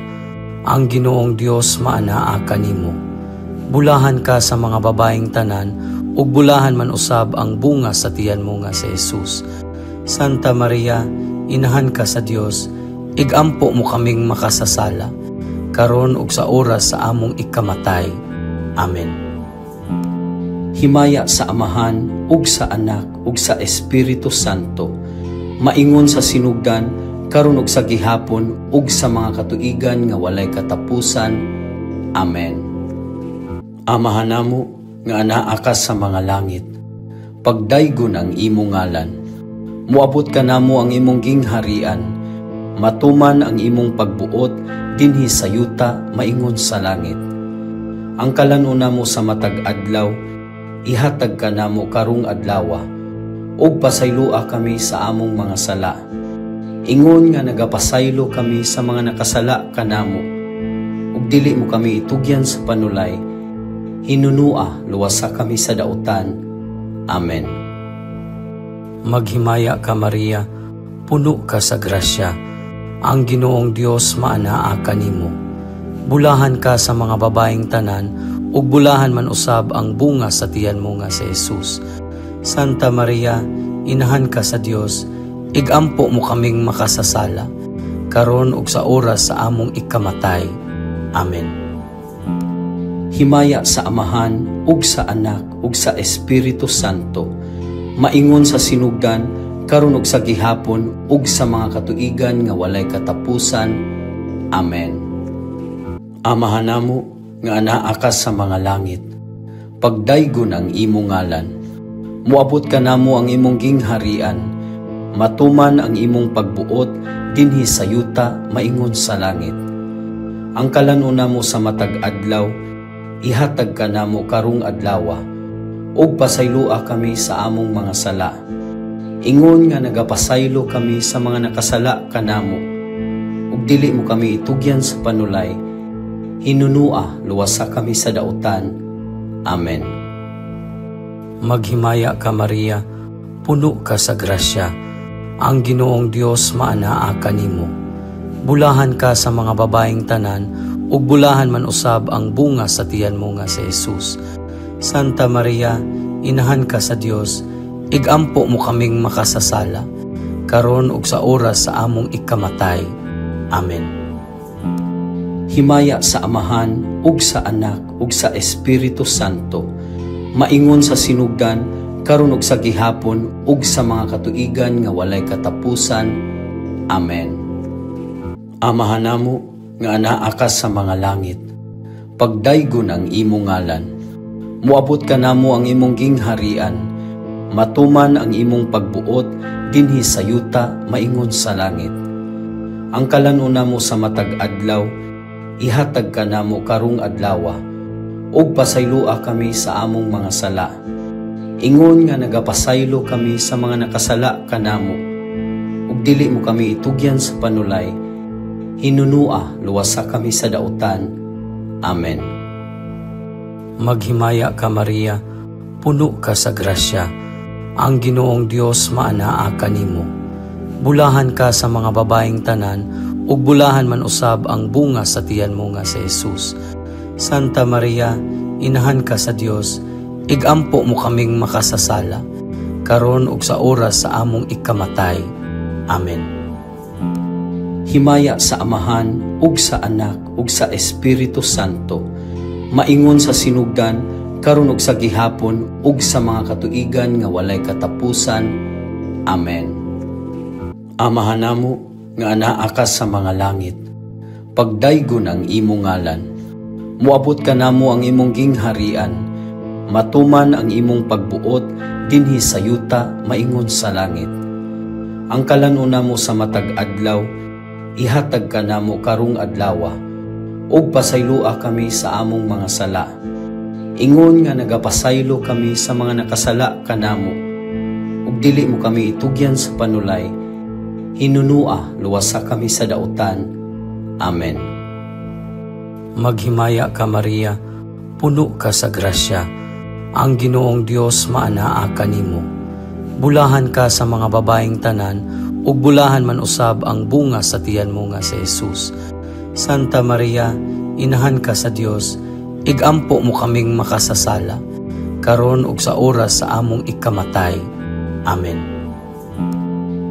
ang Ginoong Dios maanaa kanimo. Bulahan ka sa mga babaeng tanan, ug bulahan man usab ang bunga sa tiyan mo nga si Jesus. Santa Maria, inahan ka sa Dios, igampo mo kaming makasasala, karon ug sa oras sa among ikamatay. Amen. Himaya sa Amahan, ug sa Anak, ug sa Espiritu Santo, maingon sa sinugdan, karon ug sa gihapon, ug sa mga katuigan nga walay katapusan. Amen. Amahan namo nga anaa ka sa mga langit, pagdaygon ang imong ngalan. Muabot ka namo ang imong gingharian, matuman ang imong pagbuot dinhi sa yuta maingon sa langit. Ang kalanuna mo sa matag adlaw, ihatag ka namo karong adlawa, ug pasaylua kami sa among mga sala. Ingon nga nagapasaylo kami sa mga nakasala kanamo, ug dili mo kami itugyan sa panulay, hinunua luwasa kami sa dautan. Amen. Maghimaya ka Maria, puno ka sa grasya, ang Ginoong Dios maanaa kanimo. Bulahan ka sa mga babaeng tanan, ug bulahan man usab ang bunga sa tiyan mo nga si Jesus. Santa Maria, inahan ka sa Dios, igampo mo kaming makasasala, karon ug sa oras sa among ikamatay. Amen. Himaya sa Amahan, ug sa Anak, ug sa Espiritu Santo, maingon sa sinugdan, karon ug sa gihapon, ug sa mga katuigan nga walay katapusan. Amen. Amahan namo nga anaa ka sa mga langit, pagdaygon ang imong ngalan. Muabot ka namo ang imong gingharian, matuman ang imong pagbuot dinhi sa yuta maingon sa langit. Ang kalanuna mo sa matag adlaw, ihatag ka namo karong adlawa, ug pasaylua kami sa among mga sala. Ingon nga nagapasaylo kami sa mga nakasala kanamo, ug dili mo kami itugyan sa panulay, hinunua luwasa kami sa dautan. Amen. Maghimaya ka Maria, puno ka sa grasya, ang Ginoong Dios maanaa kanimo. Bulahan ka sa mga babaeng tanan, ug bulahan man usab ang bunga sa tiyan mo nga si Jesus. Santa Maria, inahan ka sa Dios, igampo mo kaming makasasala, karon ug sa oras sa among ikamatay. Amen. Himaya sa Amahan, ug sa Anak, ug sa Espiritu Santo, maingon sa sinugdan, karon ug sa gihapon, ug sa mga katuigan nga walay katapusan. Amen. Amahan namo nga anaa ka sa mga langit, pagdaygon ang imong ngalan. Muabot ka namo ang imong gingharian, matuman ang imong pagbuot dinhi sa yuta maingon sa langit. Ang kalanuna mo sa matag adlaw, ihatag ka namo karong adlawa, ug pasaylua kami sa among mga sala. Ingon nga nagapasaylo kami sa mga nakasala kanamo, ug dili mo kami itugyan sa panulay, hinunua luwasa kami sa dautan. Amen. Maghimaya ka Maria, puno ka sa grasya, ang Ginoong Dios maanaa kanimo. Bulahan ka sa mga babaeng tanan, ug bulahan man usab ang bunga sa tiyan mo nga si Jesus. Santa Maria, inahan ka sa Dios, igampo mo kaming makasasala, karon ug sa oras sa among ikamatay. Amen. Himaya sa Amahan, ug sa Anak, ug sa Espiritu Santo, maingon sa sinugdan, karon ug sa gihapon, ug sa mga katuigan nga walay katapusan. Amen. Amahan namo nga anaa ka sa mga langit, pagdaygon ang imong ngalan. Muabot ka namo ang imong gingharian, matuman ang imong pagbuot dinhi sa yuta maingon sa langit. Ang kalanuna mo sa matag adlaw, ihatag ka namo karong adlawa, ug pasaylua kami sa among mga sala. Ingon nga nagapasaylo kami sa mga nakasala kanamo, ug dili mo kami itugyan sa panulay, hinunua luwasa kami sa dautan. Amen. Maghimaya ka Maria, puno ka sa grasya, ang Ginoong Dios maanaa kanimo. Bulahan ka sa mga babaeng tanan, ug bulahan man usab ang bunga sa tiyan mo nga si Jesus. Santa Maria, inahan ka sa Dios, igampo mo kaming makasasala, karon ug sa oras sa among ikamatay. Amen.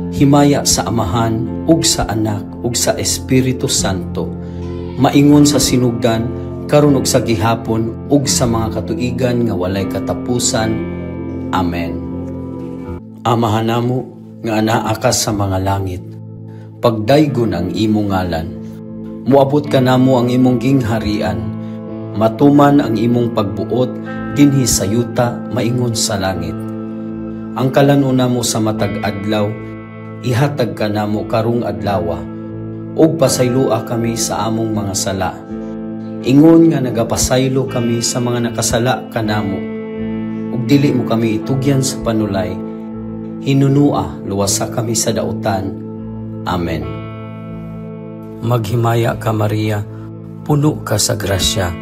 Himaya sa Amahan, ug sa Anak, ug sa Espiritu Santo, maingon sa sinugdan, karon ug sa gihapon, ug sa mga katuigan nga walay katapusan. Amen. Amahan namo nga anaa ka sa mga langit, pagdaygon ang imong ngalan. Muabot ka namo ang imong gingharian, matuman ang imong pagbuot dinhi sa yuta maingon sa langit. Ang kalanuna mo sa matag adlaw, ihatag ka namo karong adlawa, ug pasaylua kami sa among mga sala. Ingon nga nagapasaylo kami sa mga nakasala kanamo, ug dili mo kami itugyan sa panulay, hinunua luwasa kami sa dautan. Amen. Maghimaya ka Maria, puno ka sa grasya,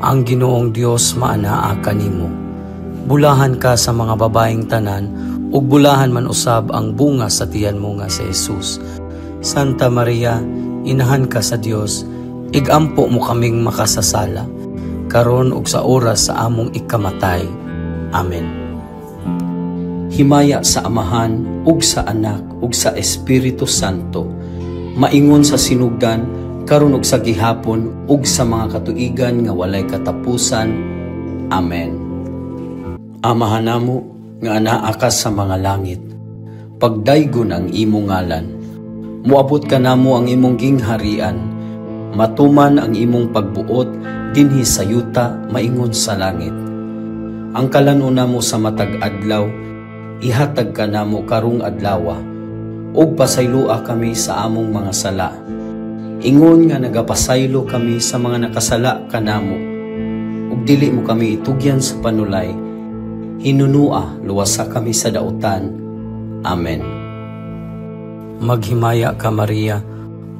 ang Ginoong Dios maanaa kanimo. Bulahan ka sa mga babaeng tanan, ug bulahan man usab ang bunga sa tiyan mo nga si Jesus. Santa Maria, inahan ka sa Dios, igampo mo kaming makasasala, karon ug sa oras sa among ikamatay. Amen. Himaya sa Amahan, ug sa Anak, ug sa Espiritu Santo, maingon sa sinugdan, karon ug sa gihapon, ug sa mga katuigan nga walay katapusan. Amen. Amahan namo nga anaa ka sa mga langit, pagdaygon ang imong ngalan. Muabot ka namo ang imong gingharian, matuman ang imong pagbuot dinhi sa yuta maingon sa langit. Ang kalanuna mo sa matag adlaw, ihatag ka namo karong adlawa, ug pasaylua kami sa among mga sala. Ingon nga nagapasaylo kami sa mga nakasala kanamo, ug dili mo kami itugyan sa panulay, hinunua luwasa kami sa dautan. Amen. Maghimaya ka Maria,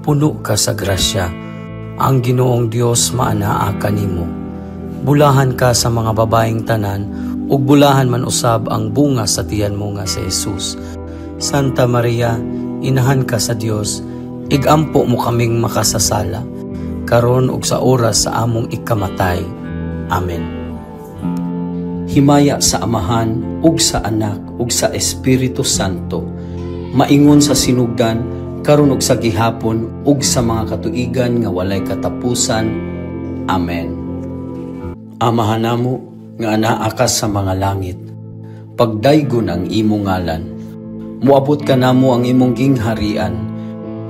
puno ka sa grasya, ang Ginoong Dios maanaa kanimo. Bulahan ka sa mga babaeng tanan, ug bulahan man usab ang bunga sa tiyan mo nga si Jesus. Santa Maria, inahan ka sa Dios, igampo mo kaming makasasala, karon ug sa oras sa among ikamatay. Amen. Himaya sa Amahan, ug sa Anak, ug sa Espiritu Santo, maingon sa sinugdan, karon ug sa gihapon, ug sa mga katuigan nga walay katapusan. Amen. Amahan namo nga anaa ka sa mga langit, pagdaygon ang imong ngalan. Muabot ka namo ang imong gingharian,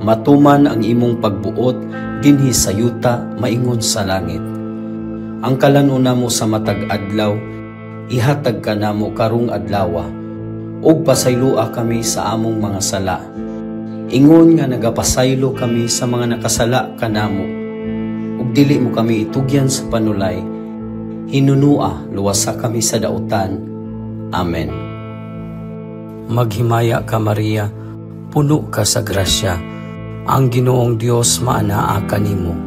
matuman ang imong pagbuot dinhi sa yuta maingon sa langit. Ang kalanuna mo sa matag adlaw, ihatag ka namo karong adlawa, ug pasaylua kami sa among mga sala. Ingon nga nagapasaylo kami sa mga nakasala kanamo, ug dili mo kami itugyan sa panulay, hinunua luwasa kami sa dautan. Amen. Maghimaya ka Maria, puno ka sa grasya, ang Ginoong Dios maanaa kanimo.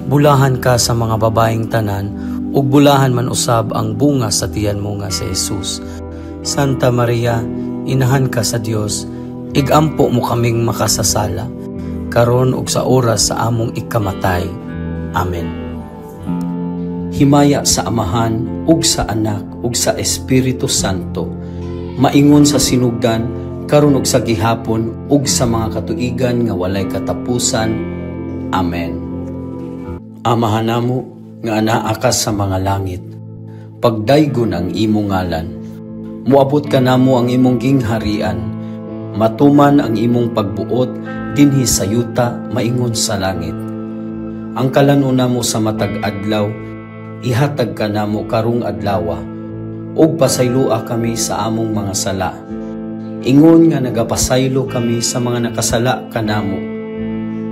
Bulahan ka sa mga babaeng tanan, ug bulahan man usab ang bunga sa tiyan mo nga si Jesus. Santa Maria, inahan ka sa Dios, igampo mo kaming makasasala, karon ug sa oras sa among ikamatay. Amen. Himaya sa Amahan, ug sa Anak, ug sa Espiritu Santo, maingon sa sinugdan, karon ug sa gihapon, ug sa mga katuigan nga walay katapusan. Amen. Amahan namo nga anaa ka sa mga langit, pagdaygon ang imong ngalan. Muabot ka namo ang imong gingharian, matuman ang imong pagbuot dinhi sa yuta maingon sa langit. Ang kalanuna mo sa matag adlaw, ihatag ka namo karong adlawa, ug pasaylua kami sa among mga sala. Ingon nga nagapasaylo kami sa mga nakasala kanamo,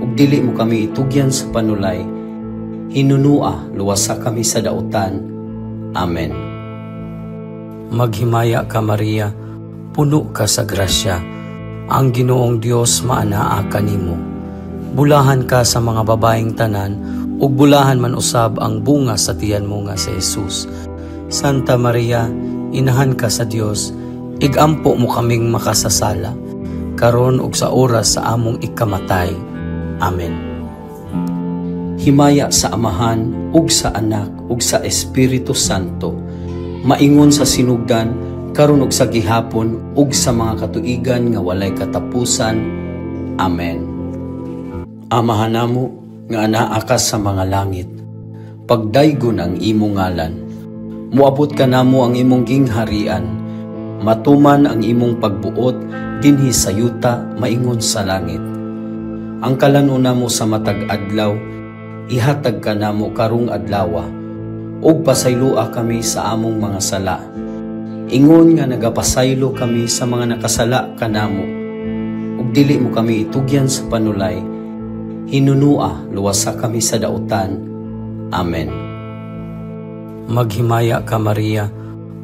ug dili mo kami itugyan sa panulay, hinunua luwasa kami sa dautan. Amen. Maghimaya ka Maria, puno ka sa grasya, ang Ginoong Dios maanaa kanimo. Bulahan ka sa mga babaeng tanan, ug bulahan man usab ang bunga sa tiyan mo nga si Jesus. Santa Maria, inahan ka sa Dios, igampo mo kaming makasasala, karon ug sa oras sa among ikamatay. Amen. Himaya sa Amahan, ug sa Anak, ug sa Espiritu Santo, maingon sa sinugdan, karon ug sa gihapon, ug sa mga katuigan nga walay katapusan. Amen. Amahan namo nga anaa ka sa mga langit, pagdaygon ang imong ngalan. Muabot ka namo ang imong gingharian, matuman ang imong pagbuot dinhi sa yuta maingon sa langit. Ang kalanuna mo sa matag adlaw, ihatag ka namo karong adlawa, ug pasaylua kami sa among mga sala. Ingon nga nagapasaylo kami sa mga nakasala kanamo, ug dili mo kami itugyan sa panulay, hinunua luwasa kami sa dautan. Amen. Maghimaya ka Maria,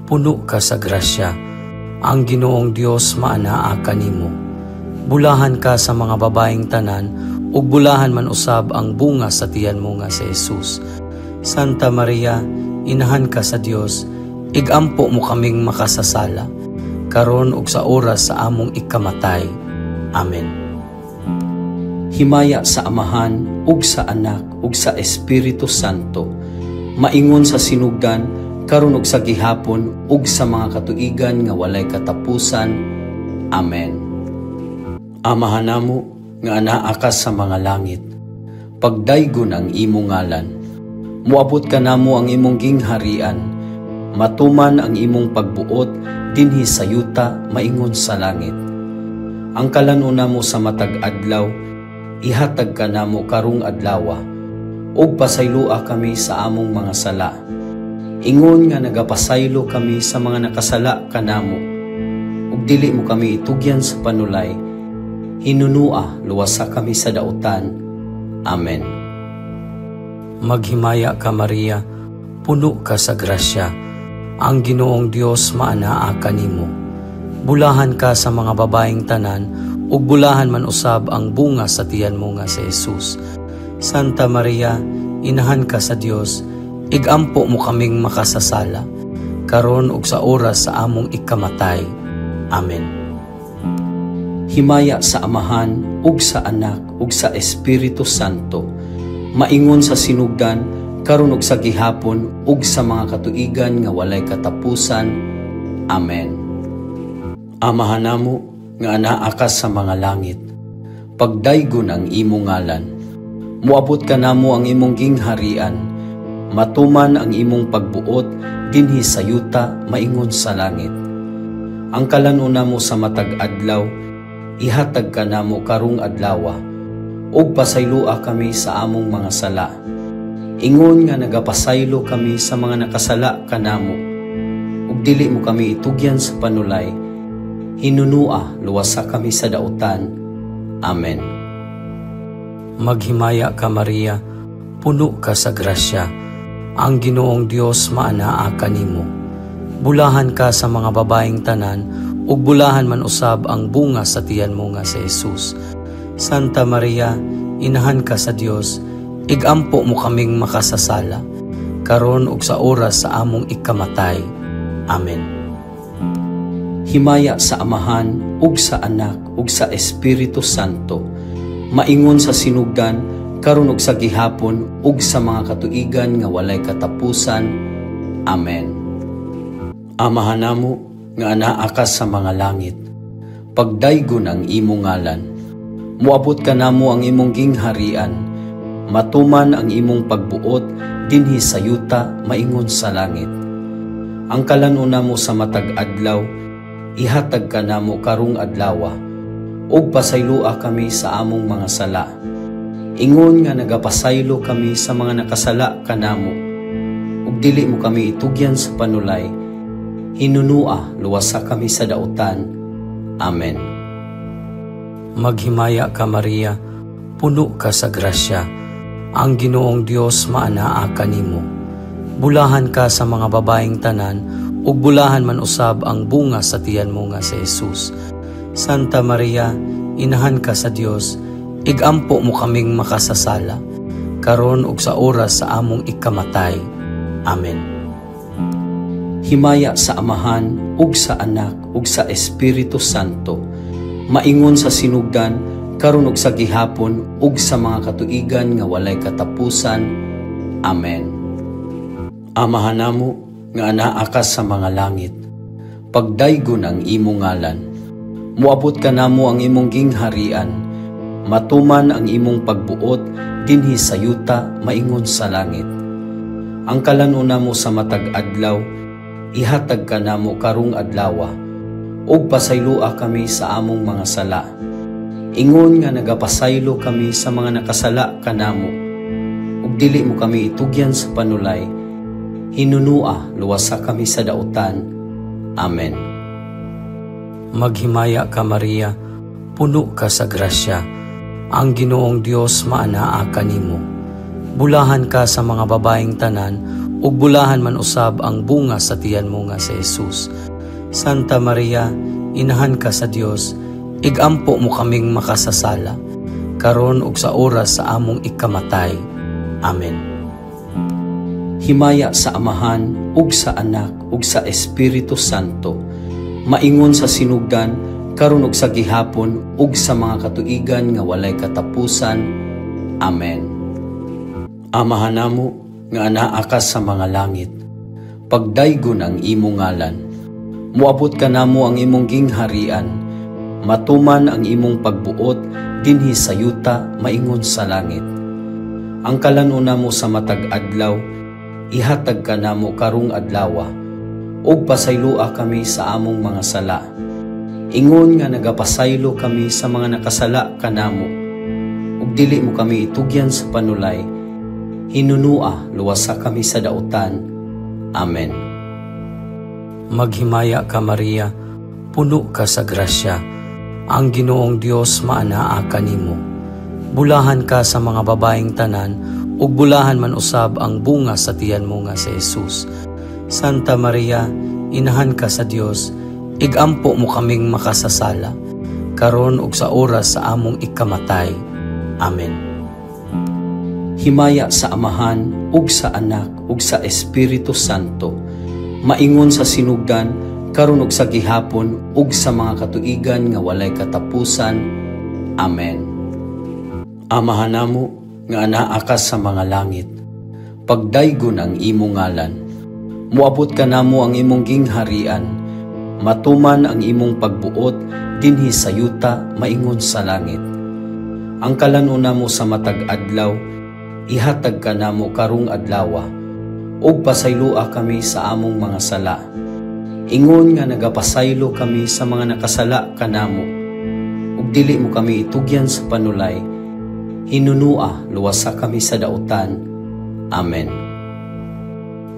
puno ka sa grasya, ang Ginoong Dios maanaa kanimo. Bulahan ka sa mga babaeng tanan, ug bulahan man usab ang bunga sa tiyan mo nga si Jesus. Santa Maria, inahan ka sa Dios, igampo mo kaming makasasala, karon ug sa oras sa among ikamatay. Amen. Himaya sa Amahan, ug sa Anak, ug sa Espiritu Santo, maingon sa sinugdan, karon ug sa gihapon, ug sa mga katuigan nga walay katapusan. Amen. Amahan namo, nga anaa ka sa mga langit, pagdaygon ang imong ngalan. Muabot ka namo ang imong gingharian, matuman ang imong pagbuot, dinhi sa yuta, maingon sa langit. Ang kalanuna mo sa matag adlaw, ihatag ka namo karong adlawa, ug pasaylua kami sa among mga sala. Ingon nga nagapasaylo kami sa mga nakasala kanamo, ug dili mo kami itugyan sa panulay, hinunua luwasa kami sa dautan. Amen. Maghimaya ka Maria, puno ka sa grasya, ang Ginoong Dios maanaa kanimo. Bulahan ka sa mga babaeng tanan, ug bulahan man usab ang bunga sa tiyan mo nga si Jesus. Santa Maria, inahan ka sa Dios, igampo mo kaming makasasala, karon ug sa oras sa among ikamatay. Amen. Himaya sa Amahan, ug sa Anak, ug sa Espiritu Santo, maingon sa sinugdan, karon ug sa gihapon, ug sa mga katuigan nga walay katapusan. Amen. Amahan namo, nga anaa ka sa mga langit, pagdaygon ang imong ngalan. Muabot ka namo ang imong gingharian, matuman ang imong pagbuot, dinhi sa yuta, maingon sa langit. Ang kalanuna mo sa matag adlaw, ihatag ka namo karong adlawa, ug pasaylua kami sa among mga sala. Ingon nga nagapasaylo kami sa mga nakasala kanamo, ug dili mo kami itugyan sa panulay, hinunua luwasa kami sa dautan. Amen. Maghimaya ka Maria, puno ka sa grasya, ang Ginoong Dios maanaa kanimo. Bulahan ka sa mga babaeng tanan, ug bulahan man usab ang bunga sa tiyan mo nga si Jesus. Santa Maria, inahan ka sa Dios, igampo mo kaming makasasala, karon ug sa oras sa among ikamatay. Amen. Himaya sa Amahan, ug sa Anak, ug sa Espiritu Santo, maingon sa sinugdan, karon ug sa gihapon, ug sa mga katuigan nga walay katapusan. Amen. Amahan namo, nga anaa ka sa mga langit, pagdaygon ang imong ngalan. Muabot ka namo ang imong gingharian, matuman ang imong pagbuot, dinhi sa yuta, maingon sa langit. Ang kalanuna mo sa matag adlaw, ihatag ka namo karong adlawa, ug pasaylua kami sa among mga sala. Ingon nga nagapasaylo kami sa mga nakasala kanamo, ug dili mo kami itugyan sa panulay, hinunua luwasa kami sa dautan. Amen. Maghimaya ka Maria, puno ka sa grasya, ang Ginoong Dios maanaa kanimo. Bulahan ka sa mga babaeng tanan, ug bulahan man usab ang bunga sa tiyan mo nga si Jesus. Santa Maria, inahan ka sa Dios, igampo mo kaming makasasala, karon ug sa oras sa among ikamatay. Amen. Himaya sa Amahan, ug sa Anak, ug sa Espiritu Santo, maingon sa sinugdan, karon ug sa gihapon, ug sa mga katuigan nga walay katapusan. Amen. Amahan namo, nga anaa ka sa mga langit, pagdaygon ang imong ngalan. Muabot ka namo ang imong gingharian, matuman ang imong pagbuot, dinhi sa yuta, maingon sa langit. Ang kalanuna mo sa matag adlaw, ihatag ka namo karong adlawa, ug pasaylua kami sa among mga sala. Ingon nga nagapasaylo kami sa mga nakasala kanamo, ug dili mo kami itugyan sa panulay, hinunua luwasa kami sa dautan. Amen. Maghimaya ka Maria, puno ka sa grasya, ang Ginoong Dios maanaa kanimo. Bulahan ka sa mga babaeng tanan, ug bulahan man usab ang bunga sa tiyan mo nga si Jesus. Santa Maria, Inahan ka sa Dios, igampo mo kaming makasasala, karon ug sa oras sa among ikamatay. Amen. Himaya sa Amahan, ug sa Anak, ug sa Espiritu Santo, maingon sa sinugdan, karon ug sa gihapon, ug sa mga katuigan nga walay katapusan. Amen. Amahan namo nga anaa ka sa mga langit, pagdaygon ang imong ngalan. Muabot ka namo ang imong gingharian, matuman ang imong pagbuot dinhi sa yuta maingon sa langit. Ang kalanuna mo sa matag adlaw, ihatag ka namo karong adlawa, ug pasaylua kami sa among mga sala. Ingon nga nagapasaylo kami sa mga nakasala kanamo, ug dili mo kami itugyan sa panulay, hinunua luwasa kami sa dautan. Amen. Maghimaya ka Maria, puno ka sa grasya, ang Ginoong Dios maanaa kanimo. Bulahan ka sa mga babaeng tanan, ug bulahan man usab ang bunga sa tiyan mo nga si Jesus. Santa Maria, Inahan ka sa Dios, igampo mo kaming makasasala, karon ug sa oras sa among ikamatay. Amen. Himaya sa Amahan, ug sa Anak, ug sa Espiritu Santo, maingon sa sinugdan, karon ug sa gihapon, ug sa mga katuigan nga walay katapusan. Amen. Amahan namo nga anaa ka sa mga langit, pagdaygon ang imong ngalan. Muabot ka namo ang imong gingharian, matuman ang imong pagbuot dinhi sa yuta maingon sa langit. Ang kalanuna mo sa matag adlaw, ihatag ka namo karong adlawa, ug pasaylua kami sa among mga sala. Ingon nga nagapasaylo kami sa mga nakasala kanamo, ug dili mo kami itugyan sa panulay, hinunua luwasa kami sa dautan. Amen.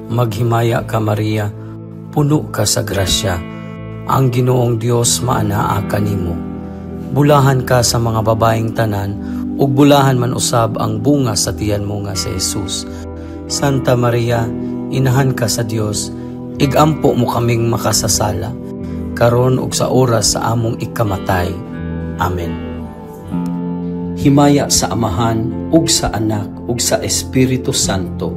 Maghimaya ka Maria, puno ka sa grasya, ang Ginoong Dios maanaa kanimo. Bulahan ka sa mga babaeng tanan, ug bulahan man usab ang bunga sa tiyan mo nga si Jesus. Santa Maria, Inahan ka sa Dios, igampo mo kaming makasasala, karon ug sa oras sa among ikamatay. Amen. Himaya sa Amahan, ug sa Anak, ug sa Espiritu Santo,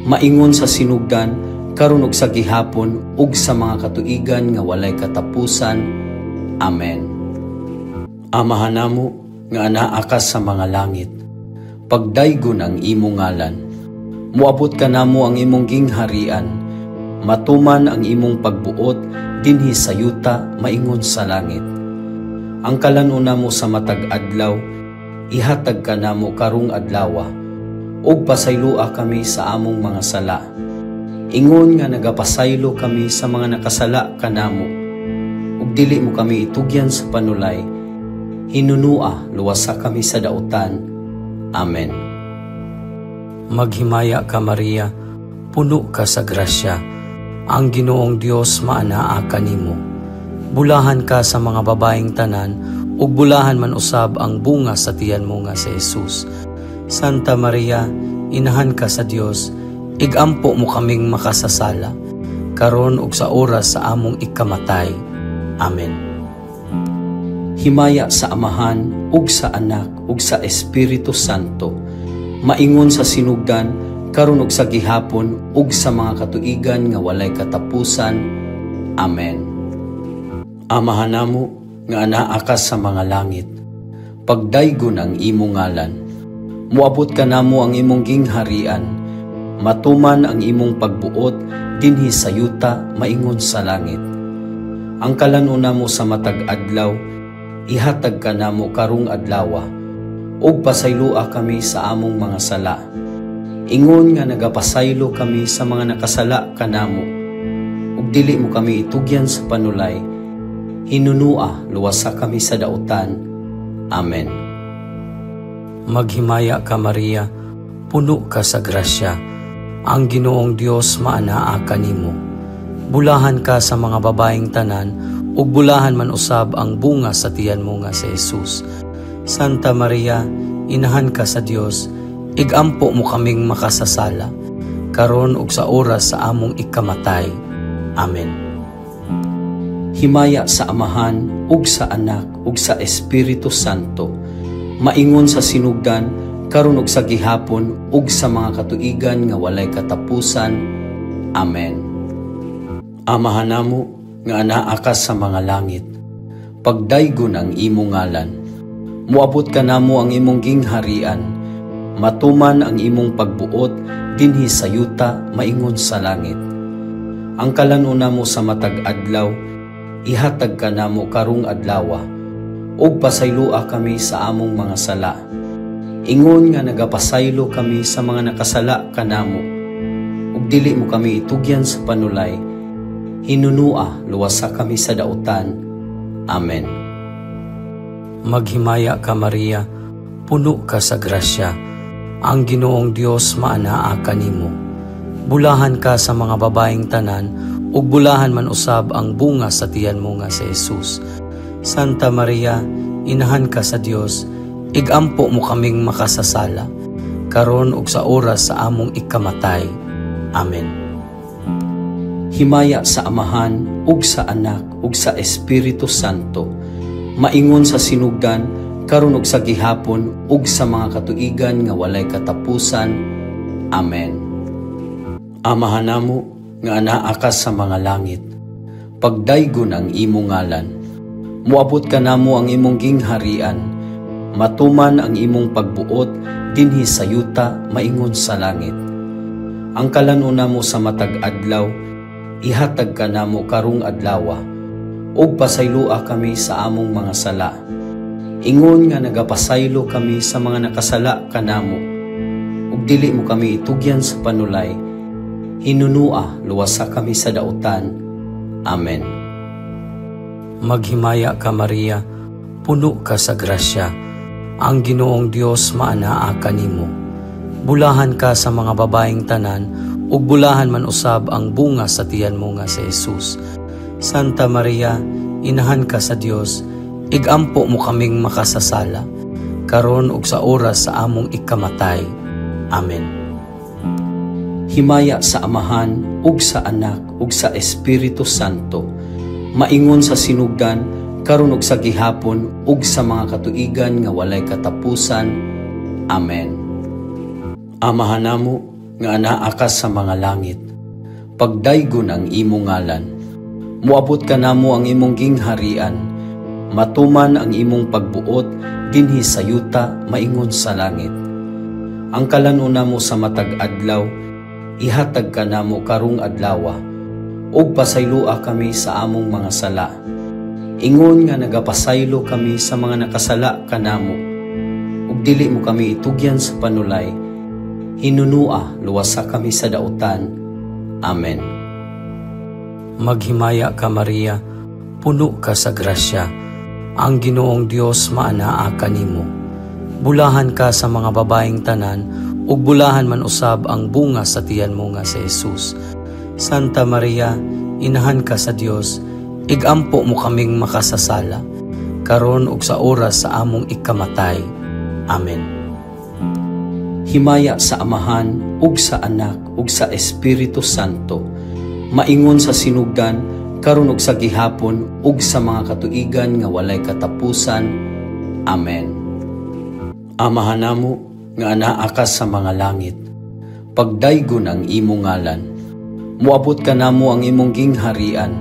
maingon sa sinugdan, karon ug sa gihapon, ug sa mga katuigan nga walay katapusan. Amen. Amahan namo nga anaa ka sa mga langit, pagdaygon ang imong ngalan. Muabot ka namo ang imong gingharian, matuman ang imong pagbuot dinhi sa yuta maingon sa langit. Ang kalanuna mo sa matag adlaw, ihatag ka namo karong adlawa, ug pasaylua kami sa among mga sala. Ingon nga nagapasaylo kami sa mga nakasala kanamo, ug dili mo kami itugyan sa panulay, hinunua luwasa kami sa dautan. Amen. Maghimaya ka Maria, puno ka sa grasya, ang Ginoong Dios maanaa kanimo. Bulahan ka sa mga babaeng tanan, ug bulahan man usab ang bunga sa tiyan mo nga si Jesus. Santa Maria, Inahan ka sa Dios, igampo mo kaming makasasala, karon ug sa oras sa among ikamatay. Amen. Himaya sa Amahan, ug sa Anak, ug sa Espiritu Santo, maingon sa sinugdan, karon ug sa gihapon, ug sa mga katuigan nga walay katapusan. Amen. Amahan namo nga anaa ka sa mga langit, pagdaygon ang imong ngalan. Muabot ka namo ang imong gingharian, matuman ang imong pagbuot dinhi sa yuta maingon sa langit. Ang kalanuna mo sa matag adlaw, ihatag ka namo karong adlawa, ug pasaylua kami sa among mga sala. Ingon nga nagapasaylo kami sa mga nakasala kanamo, ug dili mo kami itugyan sa panulay, hinunua luwasa kami sa dautan. Amen. Maghimaya ka Maria, puno ka sa grasya, ang Ginoong Dios maanaa kanimo. Bulahan ka sa mga babaeng tanan, ug bulahan man usab ang bunga sa tiyan mo nga si Jesus. Santa Maria, Inahan ka sa Dios, igampo mo kaming makasasala, karon ug sa oras sa among ikamatay. Amen. Himaya sa Amahan, ug sa Anak, ug sa Espiritu Santo, maingon sa sinugdan, karon ug sa gihapon, ug sa mga katuigan nga walay katapusan. Amen. Amahan namo nga anaa ka sa mga langit, pagdaygon ang imong ngalan. Muabot ka namo ang imong gingharian, matuman ang imong pagbuot dinhi sa yuta maingon sa langit. Ang kalanuna mo sa matag adlaw, ihatag ka namo karong adlawa, ug pasaylua kami sa among mga sala. Ingon nga nagapasaylo kami sa mga nakasala kanamo, ug dili mo kami itugyan sa panulay. Hinunua luwasa kami sa dautan. Amen. Maghimaya ka Maria, puno ka sa grasya, ang Ginoong Dios maanaa kanimo. Bulahan ka sa mga babaeng tanan, ug bulahan man usab ang bunga sa tiyan mo nga si Jesus. Santa Maria, inahan ka sa Dios, igampo mo kaming makasasala, karon ug sa oras sa among ikamatay. Amen. Himaya sa Amahan, ug sa Anak, ug sa Espiritu Santo, maingon sa sinugdan, karon ug sa gihapon, ug sa mga katuigan nga walay katapusan. Amen. Amahan namo nga anaa ka sa mga langit, pagdaygon ang imong ngalan. Muabot ka namo ang imong gingharian, matuman ang imong pagbuot dinhi sa yuta maingon sa langit. Ang kalanuna mo sa matag adlaw, ihatag ka namo karong adlawa, ug pasaylua kami sa among mga sala. Ingon nga nagapasaylo kami sa mga nakasala kanamo, ug dili mo kami itugyan sa panulay. Hinunua luwasa kami sa dautan. Amen. Maghimaya ka Maria, puno ka sa grasya, ang Ginoong Dios maanaa kanimo. Bulahan ka sa mga babaeng tanan, ug bulahan man usab ang bunga sa tiyan mo nga si Jesus. Santa Maria, inahan ka sa Dios, igampo mo kaming makasasala, karon ug sa oras sa among ikamatay. Amen. Himaya sa Amahan, ug sa Anak, ug sa Espiritu Santo, maingon sa sinugdan, karon ug sa gihapon, ug sa mga katuigan nga walay katapusan. Amen. Amahan namo nga anaa ka sa mga langit, pagdaygon ang imong ngalan. Muabot ka namo ang imong gingharian, matuman ang imong pagbuot dinhi sa yuta maingon sa langit. Ang kalanuna mo sa matag adlaw, ihatag ka namo karong adlawa, ug pasaylua kami sa among mga sala. Ingon nga nagapasaylo kami sa mga nakasala kanamo, ug dili mo kami itugyan sa panulay. Hinunua luwasa kami sa dautan. Amen. Maghimaya ka Maria, puno ka sa grasya, ang Ginoong Dios maanaa kanimo. Bulahan ka sa mga babaeng tanan, ug bulahan man usab ang bunga sa tiyan mo nga si Jesus. Santa Maria, inahan ka sa Dios, igampo mo kaming makasasala, karon ug sa oras sa among ikamatay. Amen. Himaya sa Amahan, ug sa Anak, ug sa Espiritu Santo, maingon sa sinugdan, karon ug sa gihapon, ug sa mga katuigan nga walay katapusan. Amen. Amahan namo nga anaa ka sa mga langit, pagdaygon ang imong ngalan. Muabot ka namo ang imong gingharian,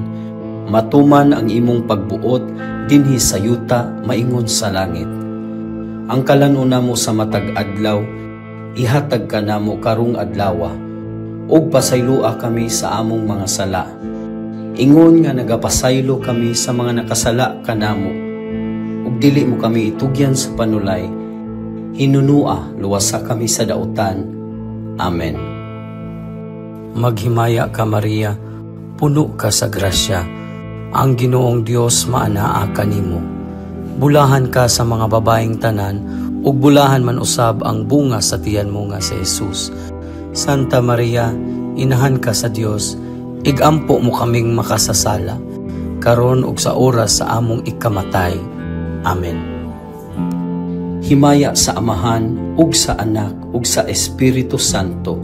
matuman ang imong pagbuot dinhi sa yuta maingon sa langit. Ang kalanuna mo sa matag adlaw, ihatag ka namo karong adlawa, ug pasaylua kami sa among mga sala. Ingon nga nagapasaylo kami sa mga nakasala kanamo, ug dili mo kami itugyan sa panulay. Hinunua luwasa kami sa dautan. Amen. Maghimaya ka Maria, puno ka sa grasya, ang Ginoong Dios maanaa kanimo. Bulahan ka sa mga babaeng tanan, ug bulahan man usab ang bunga sa tiyan mo nga si Jesus. Santa Maria, inahan ka sa Dios, igampo mo kaming makasasala, karon ug sa oras sa among ikamatay. Amen. himaya sa Amahan ug sa Anak ug sa Espiritu Santo,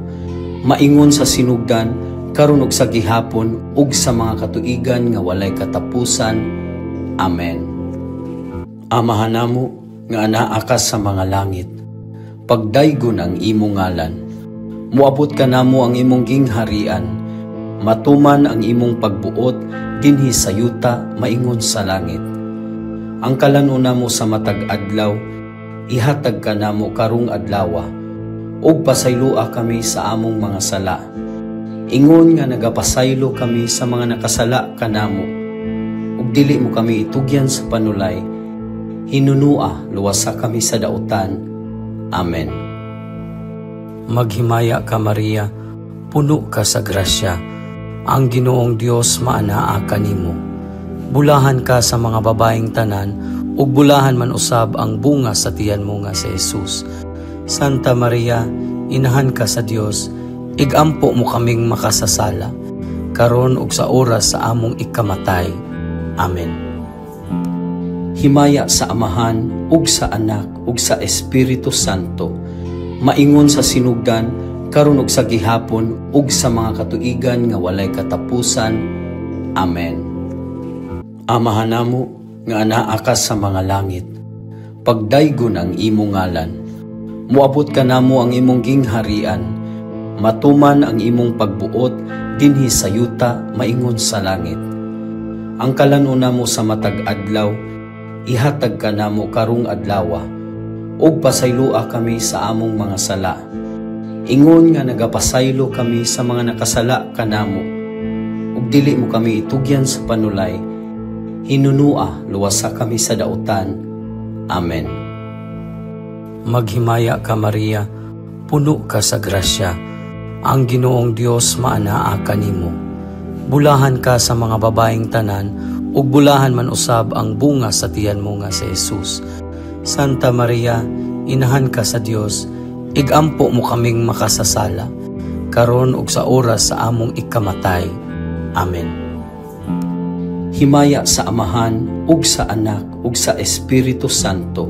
maingon sa sinugdan karon ug sa gihapon ug sa mga katuigan nga walay katapusan. Amen. Amahan namo nga anaa ka sa mga langit, pagdaygon ang imong ngalan, muabot ka namo ang imong gingharian, matuman ang imong pagbuot dinhi sa yuta maingon sa langit. Ang kalanuna mo sa matag adlaw, ihatag ka namo karong adlawa, ug pasaylua kami sa among mga sala. Ingon nga nagapasaylo kami sa mga nakasala kanamo, ug dili mo kami itugyan sa panulay, hinunua luwasa kami sa dautan. Amen. Maghimaya ka Maria, puno ka sa grasya, ang Ginoong Dios maanaa kanimo. Bulahan ka sa mga babaeng tanan, ug bulahan man usab ang bunga sa tiyan mo nga si Jesus. Santa Maria, inahan ka sa Dios, igampo mo kaming makasasala, karon ug sa oras sa among ikamatay. Amen. Himaya sa Amahan ug sa Anak ug sa Espiritu Santo, maingon sa sinugdan karon ug sa gihapon ug sa mga katuigan nga walay katapusan. Amen. Amahan namo nga anaa ka sa mga langit, pagdaygon ang imong ngalan, muabot ka namo ang imong gingharian, matuman ang imong pagbuot dinhi sa yuta maingon sa langit. Ang kalanuna mo sa matag adlaw, ihatag ka namo karong adlawa, ug pasaylua kami sa among mga sala. Ingon nga nagapasaylo kami sa mga nakasala kanamo, ug dili mo kami itugyan sa panulay, hinunua luwasa kami sa dautan. Amen. Maghimaya ka Maria, puno ka sa grasya, ang Ginoong Dios maanaa kanimo. Bulahan ka sa mga babaeng tanan, ug bulahan man usab ang bunga sa tiyan mo nga si Jesus. Santa Maria, inahan ka sa Dios, igampo mo kaming makasasala, karon ug sa oras sa among ikamatay. Amen. Himaya sa Amahan ug sa Anak ug sa Espiritu Santo,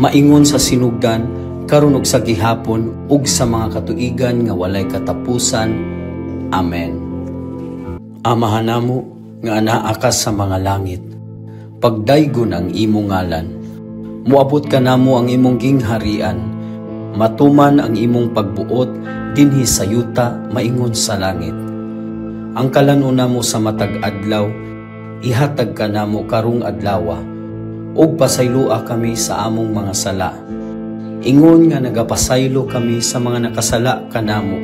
maingon sa sinugdan karon ug sa gihapon ug sa mga katuigan nga walay katapusan. Amen. Amahan namo nga anaa ka sa mga langit, pagdaygon ang imong ngalan, muabot ka namo ang imong gingharian, matuman ang imong pagbuot dinhi sa yuta maingon sa langit. Ang kalanuna mo sa matag adlaw, ihatag ka namo karong adlawa, ug pasaylua kami sa among mga sala. Ingon nga nagapasaylo kami sa mga nakasala kanamo,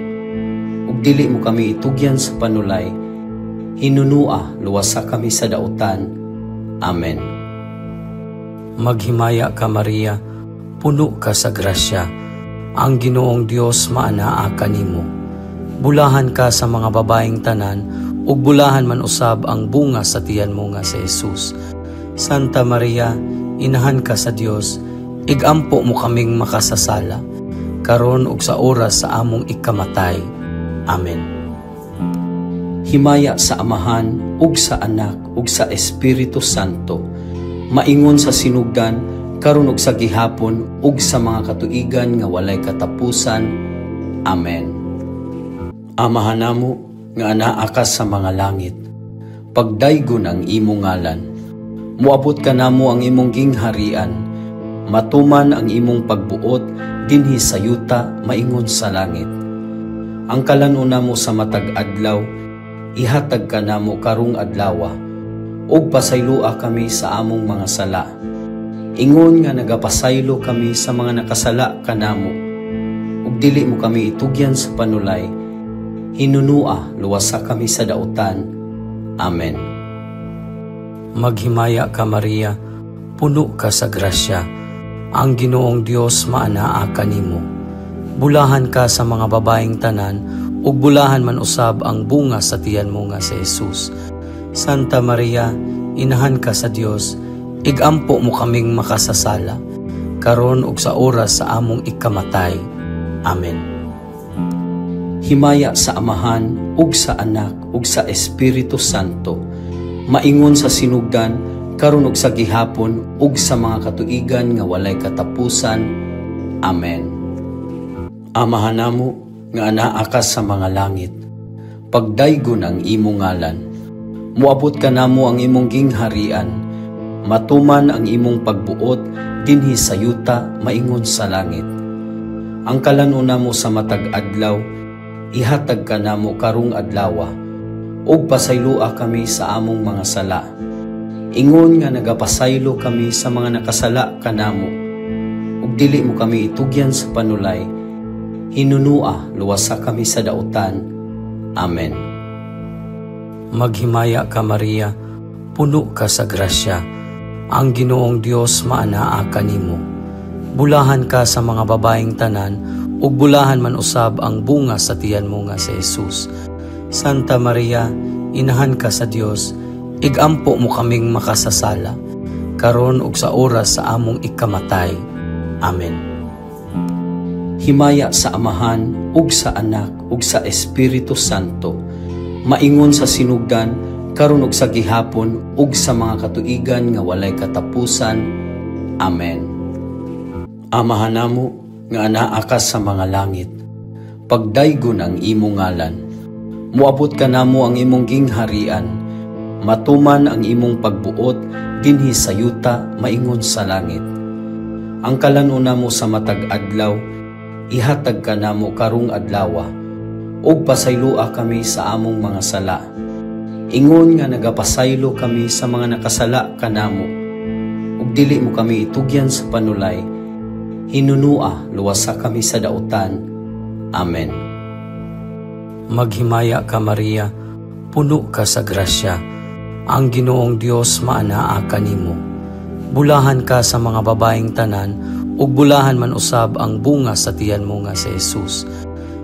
ug dili mo kami itugyan sa panulay, hinunua luwasa kami sa dautan. Amen. Maghimaya ka Maria, puno ka sa grasya, ang Ginoong Dios maanaa kanimo. Bulahan ka sa mga babaeng tanan, ug bulahan man usab ang bunga sa tiyan mo nga si Jesus. Santa Maria, inahan ka sa Dios, igampo mo kaming makasasala, karon ug sa oras sa among ikamatay. Amen. Himaya sa Amahan ug sa Anak ug sa Espiritu Santo, maingon sa sinugdan karon ug sa gihapon ug sa mga katuigan nga walay katapusan. Amen. Amahan namo nga anaa ka sa mga langit, pagdaygon ang imong ngalan, muabot ka namo ang imong gingharian, matuman ang imong pagbuot dinhi sa yuta maingon sa langit. Ang kalanuna mo sa matag adlaw, ihatag ka namo karong adlawa, ug pasaylua kami sa among mga sala. Ingon nga nagapasaylo kami sa mga nakasala kanamo, ug dili mo kami itugyan sa panulay, hinunua luwasa kami sa dautan. Amen. Maghimaya ka Maria, puno ka sa grasya, ang Ginoong Dios maanaa kanimo. Bulahan ka sa mga babaeng tanan, ug bulahan man usab ang bunga sa tiyan mo nga si Jesus. Santa Maria, inahan ka sa Dios, igampo mo kaming makasasala, karon ug sa oras sa among ikamatay. Amen. Himaya sa Amahan ug sa Anak ug sa Espiritu Santo, maingon sa sinugdan karon ug sa gihapon ug sa mga katuigan nga walay katapusan. Amen. Amahan namo nga anaa ka sa mga langit, pagdaygon ang imong ngalan. Muabot ka namo ang imong gingharian, matuman ang imong pagbuot dinhi sa yuta maingon sa langit. Ang kalanuna mo sa matag adlaw, ihatag ka namo karong adlawa, ug pasaylua kami sa among mga sala. Ingon nga nagapasaylo kami sa mga nakasala kanamo, ug dili mo kami itugyan sa panulay. Hinunua luwasa kami sa dautan. Amen. Maghimaya ka Maria, puno ka sa grasya, ang Ginoong Dios maanaa kanimo. Bulahan ka sa mga babaeng tanan, ug bulahan man usab ang bunga sa tiyan mo nga si Jesus. Santa Maria, inahan ka sa Dios, igampo mo kaming makasasala, karon ug sa oras sa among ikamatay. Amen. Himaya sa Amahan, ug sa Anak, ug sa Espiritu Santo, maingon sa sinugdan, karon ug sa gihapon, ug sa mga katuigan nga walay katapusan. Amen. Amahan namo nga anaa ka sa mga langit, pagdaygon ang imong ngalan. Muabot ka namo ang imong gingharian, matuman ang imong pagbuot dinhi sa yuta maingon sa langit. Ang kalanuna mo sa matag adlaw, ihatag ka namo karong adlawa, ug pasaylua kami sa among mga sala. Ingon nga nagapasaylo kami sa mga nakasala kanamo, ug dili mo kami itugyan sa panulay. Hinunua luwasa kami sa dautan. Amen. Maghimaya ka Maria, puno ka sa grasya, ang Ginoong Dios maanaa kanimo. Bulahan ka sa mga babaeng tanan, ug bulahan man usab ang bunga sa tiyan mo nga si Jesus.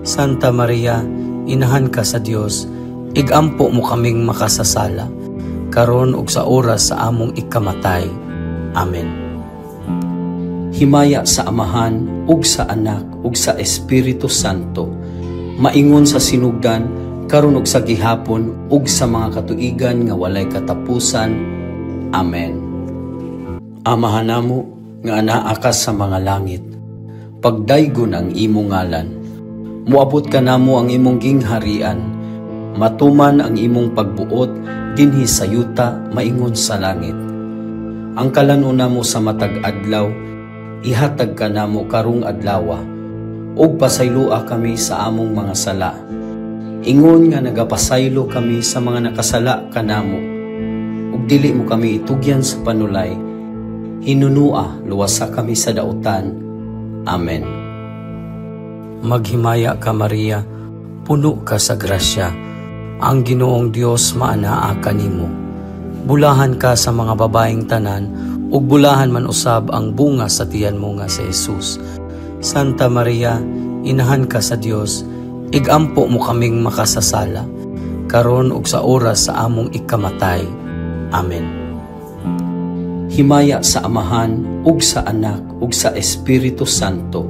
Santa Maria, inahan ka sa Dios, igampo mo kaming makasasala, karon ug sa oras sa among ikamatay. Amen. Himaya sa Amahan, ug sa Anak, ug sa Espiritu Santo, maingon sa sinugdan, karon ug sa gihapon, ug sa mga katuigan nga walay katapusan. Amen. Amahan namo nga anaa ka sa mga langit, pagdaygon ang imong ngalan. Muabot ka namo ang imong gingharian, matuman ang imong pagbuot dinhi sa yuta maingon sa langit. Ang kalanuna mo sa matag adlaw, ihatag ka namo karong adlawa, ug pasaylua kami sa among mga sala. Ingon nga nagapasaylo kami sa mga nakasala kanamo, ug dili mo kami itugyan sa panulay. Hinunua luwasa kami sa dautan. Amen. Maghimaya ka Maria, puno ka sa grasya, ang Ginoong Dios maanaa kanimo. Bulahan ka sa mga babaeng tanan, ug bulahan man usab ang bunga sa tiyan mo nga si Jesus. Santa Maria, inahan ka sa Dios, igampo mo kaming makasasala, karon ug sa oras sa among ikamatay. Amen. Himaya sa Amahan, ug sa Anak, ug sa Espiritu Santo,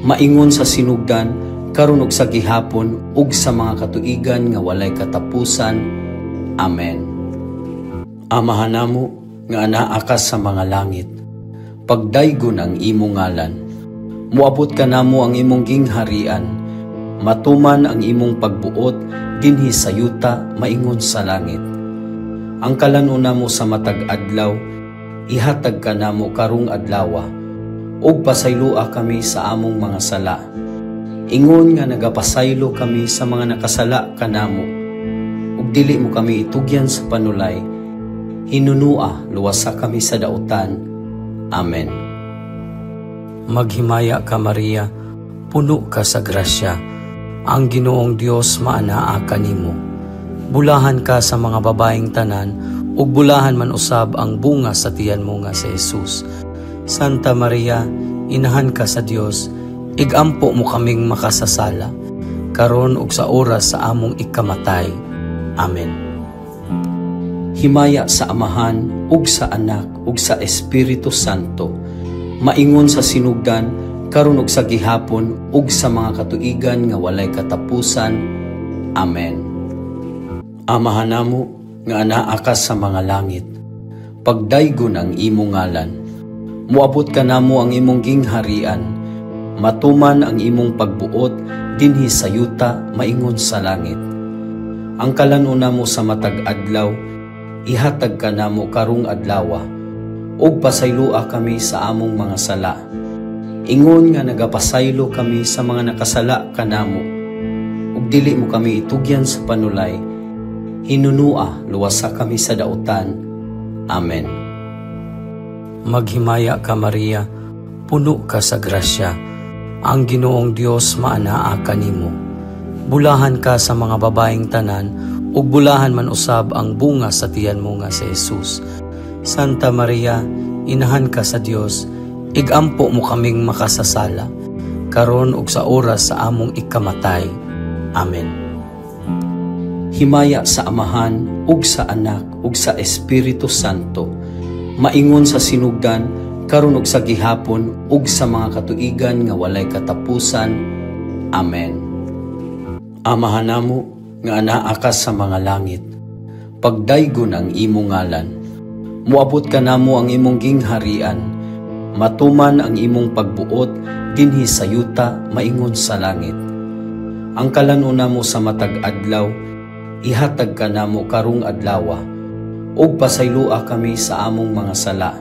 maingon sa sinugdan, karon ug sa gihapon, ug sa mga katuigan nga walay katapusan. Amen. Amahan namo nga anaa ka sa mga langit, pagdaygon ang imong ngalan. Muabot ka namo ang imong gingharian, matuman ang imong pagbuot dinhi sa yuta maingon sa langit. Ang kalanuna mo sa matag adlaw, ihatag ka namo karong adlawa, ug pasaylua kami sa among mga sala. Ingon nga nagapasaylo kami sa mga nakasala kanamo, ug dili mo kami itugyan sa panulay. Hinunua luwasa kami sa dautan. Amen. Maghimaya ka Maria, puno ka sa grasya, ang Ginoong Dios maanaa kanimo. Bulahan ka sa mga babaeng tanan, ug bulahan man usab ang bunga sa tiyan mo nga si Jesus. Santa Maria, inahan ka sa Dios, igampo mo kaming makasasala, karon ug sa oras sa among ikamatay. Amen. Himaya sa Amahan, ug sa Anak, ug sa Espiritu Santo, maingon sa sinugdan, karon ug sa gihapon, ug sa mga katuigan nga walay katapusan. Amen. Amahan namo nga anaa ka sa mga langit, pagdaygon ang imong ngalan. Muabot ka namo ang imong gingharian, matuman ang imong pagbuot dinhi sa yuta maingon sa langit. Ang kalanuna mo sa matag adlaw, ihatag ka namo karong adlawa, ug pasaylua kami sa among mga sala. Ingon nga nagapasaylo kami sa mga nakasala kanamo, ug dili mo kami itugyan sa panulay, hinunua luwasa kami sa dautan. Amen. Maghimaya ka Maria, puno ka sa grasya, ang Ginoong Dios maanaa kanimo. Bulahan ka sa mga babaeng tanan, ug bulahan man usab ang bunga sa tiyan mo nga si Jesus. Santa Maria, inahan ka sa Dios, igampo mo kaming makasasala, karon ug sa oras sa among ikamatay. Amen. Himaya sa Amahan, ug sa Anak, ug sa Espiritu Santo, maingon sa sinugdan, karon ug sa gihapon, ug sa mga katuigan nga walay katapusan. Amen. Amahan namo nga anaa ka sa mga langit, pagdaygon ang imong ngalan. Muabot ka namo ang imong gingharian, matuman ang imong pagbuot dinhi sa yuta maingon sa langit. Ang kalanuna mo sa matag adlaw, ihatag ka namo karong adlawa, ug pasaylua kami sa among mga sala.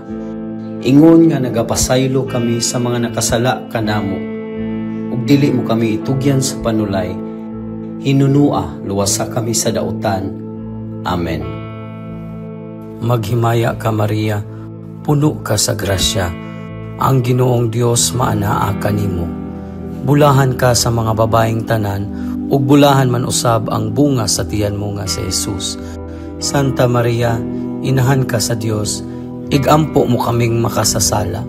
Ingon nga nagapasaylo kami sa mga nakasala kanamo, ug dili mo kami itugyan sa panulay, hinunua luwasa kami sa dautan. Amen. Maghimaya ka Maria, puno ka sa grasya, ang Ginoong Dios maanaa kanimo. Bulahan ka sa mga babaeng tanan, ug bulahan man usab ang bunga sa tiyan mo nga si Jesus. Santa Maria, inahan ka sa Dios, igampo mo kaming makasasala,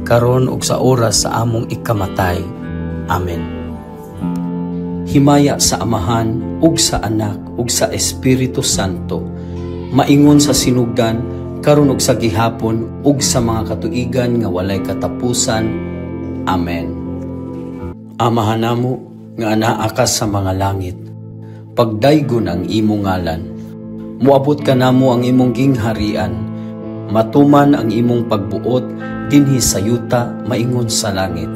karon ug sa oras sa among ikamatay. Amen. Himaya sa Amahan, ug sa Anak, ug sa Espiritu Santo, maingon sa sinugdan, karon ug sa gihapon, ug sa mga katuigan nga walay katapusan. Amen. Amahan namo nga anaa ka sa mga langit, pagdaygon ang imong ngalan. Muabot ka namo ang imong gingharian, matuman ang imong pagbuot dinhi sa yuta maingon sa langit.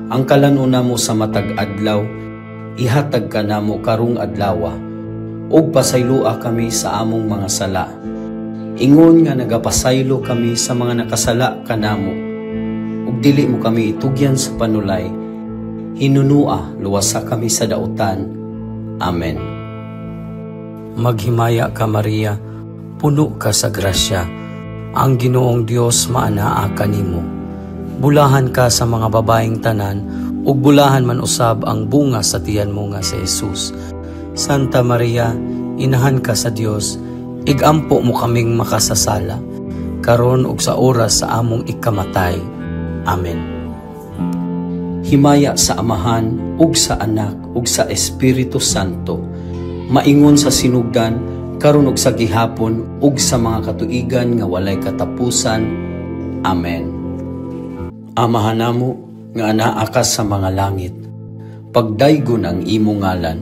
Ang kalanuna mo sa matag adlaw, ihatag ka namo karong adlawa, ug pasaylua kami sa among mga sala. Ingon nga nagapasaylo kami sa mga nakasala kanamo, ug dili mo kami itugyan sa panulay, hinunua luwasa kami sa dautan. Amen. Maghimaya ka Maria, puno ka sa grasya, ang Ginoong Dios maanaa kanimo. Bulahan ka sa mga babaeng tanan, ug bulahan man usab ang bunga sa tiyan mo nga si Jesus. Santa Maria, inahan ka sa Dios, igampo mo kaming makasasala, karon ug sa oras sa among ikamatay. Amen. Himaya sa Amahan, ug sa Anak, ug sa Espiritu Santo, maingon sa sinugdan, karon ug sa gihapon, ug sa mga katuigan nga walay katapusan. Amen. Amahan namo nga anaa ka sa mga langit, pagdaygon ang imong ngalan.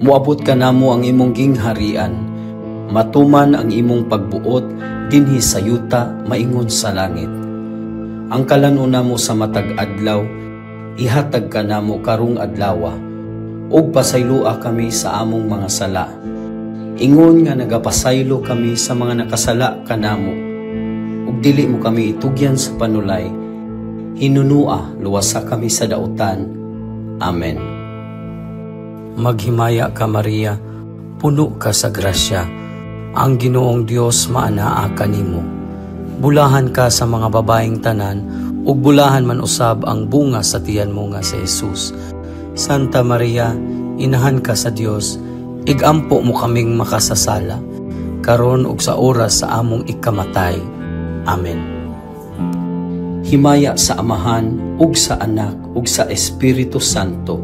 Muabot ka namo ang imong gingharian, matuman ang imong pagbuot dinhi sa yuta maingon sa langit. Ang kalanuna mo sa matag adlaw, ihatag ka namo karong adlawa, ug pasaylua kami sa among mga sala. Ingon nga nagapasaylo kami sa mga nakasala kanamo, ug dili mo kami itugyan sa panulay, hinunua luwasa kami sa dautan. Amen. Maghimaya ka Maria, puno ka sa grasya, ang Ginoong Dios maanaa kanimo. Bulahan ka sa mga babaeng tanan, ug bulahan man usab ang bunga sa tiyan mo nga si Jesus. Santa Maria, inahan ka sa Dios, igampo mo kaming makasasala, karon ug sa oras sa among ikamatay. Amen. Himaya sa Amahan, ug sa Anak, ug sa Espiritu Santo,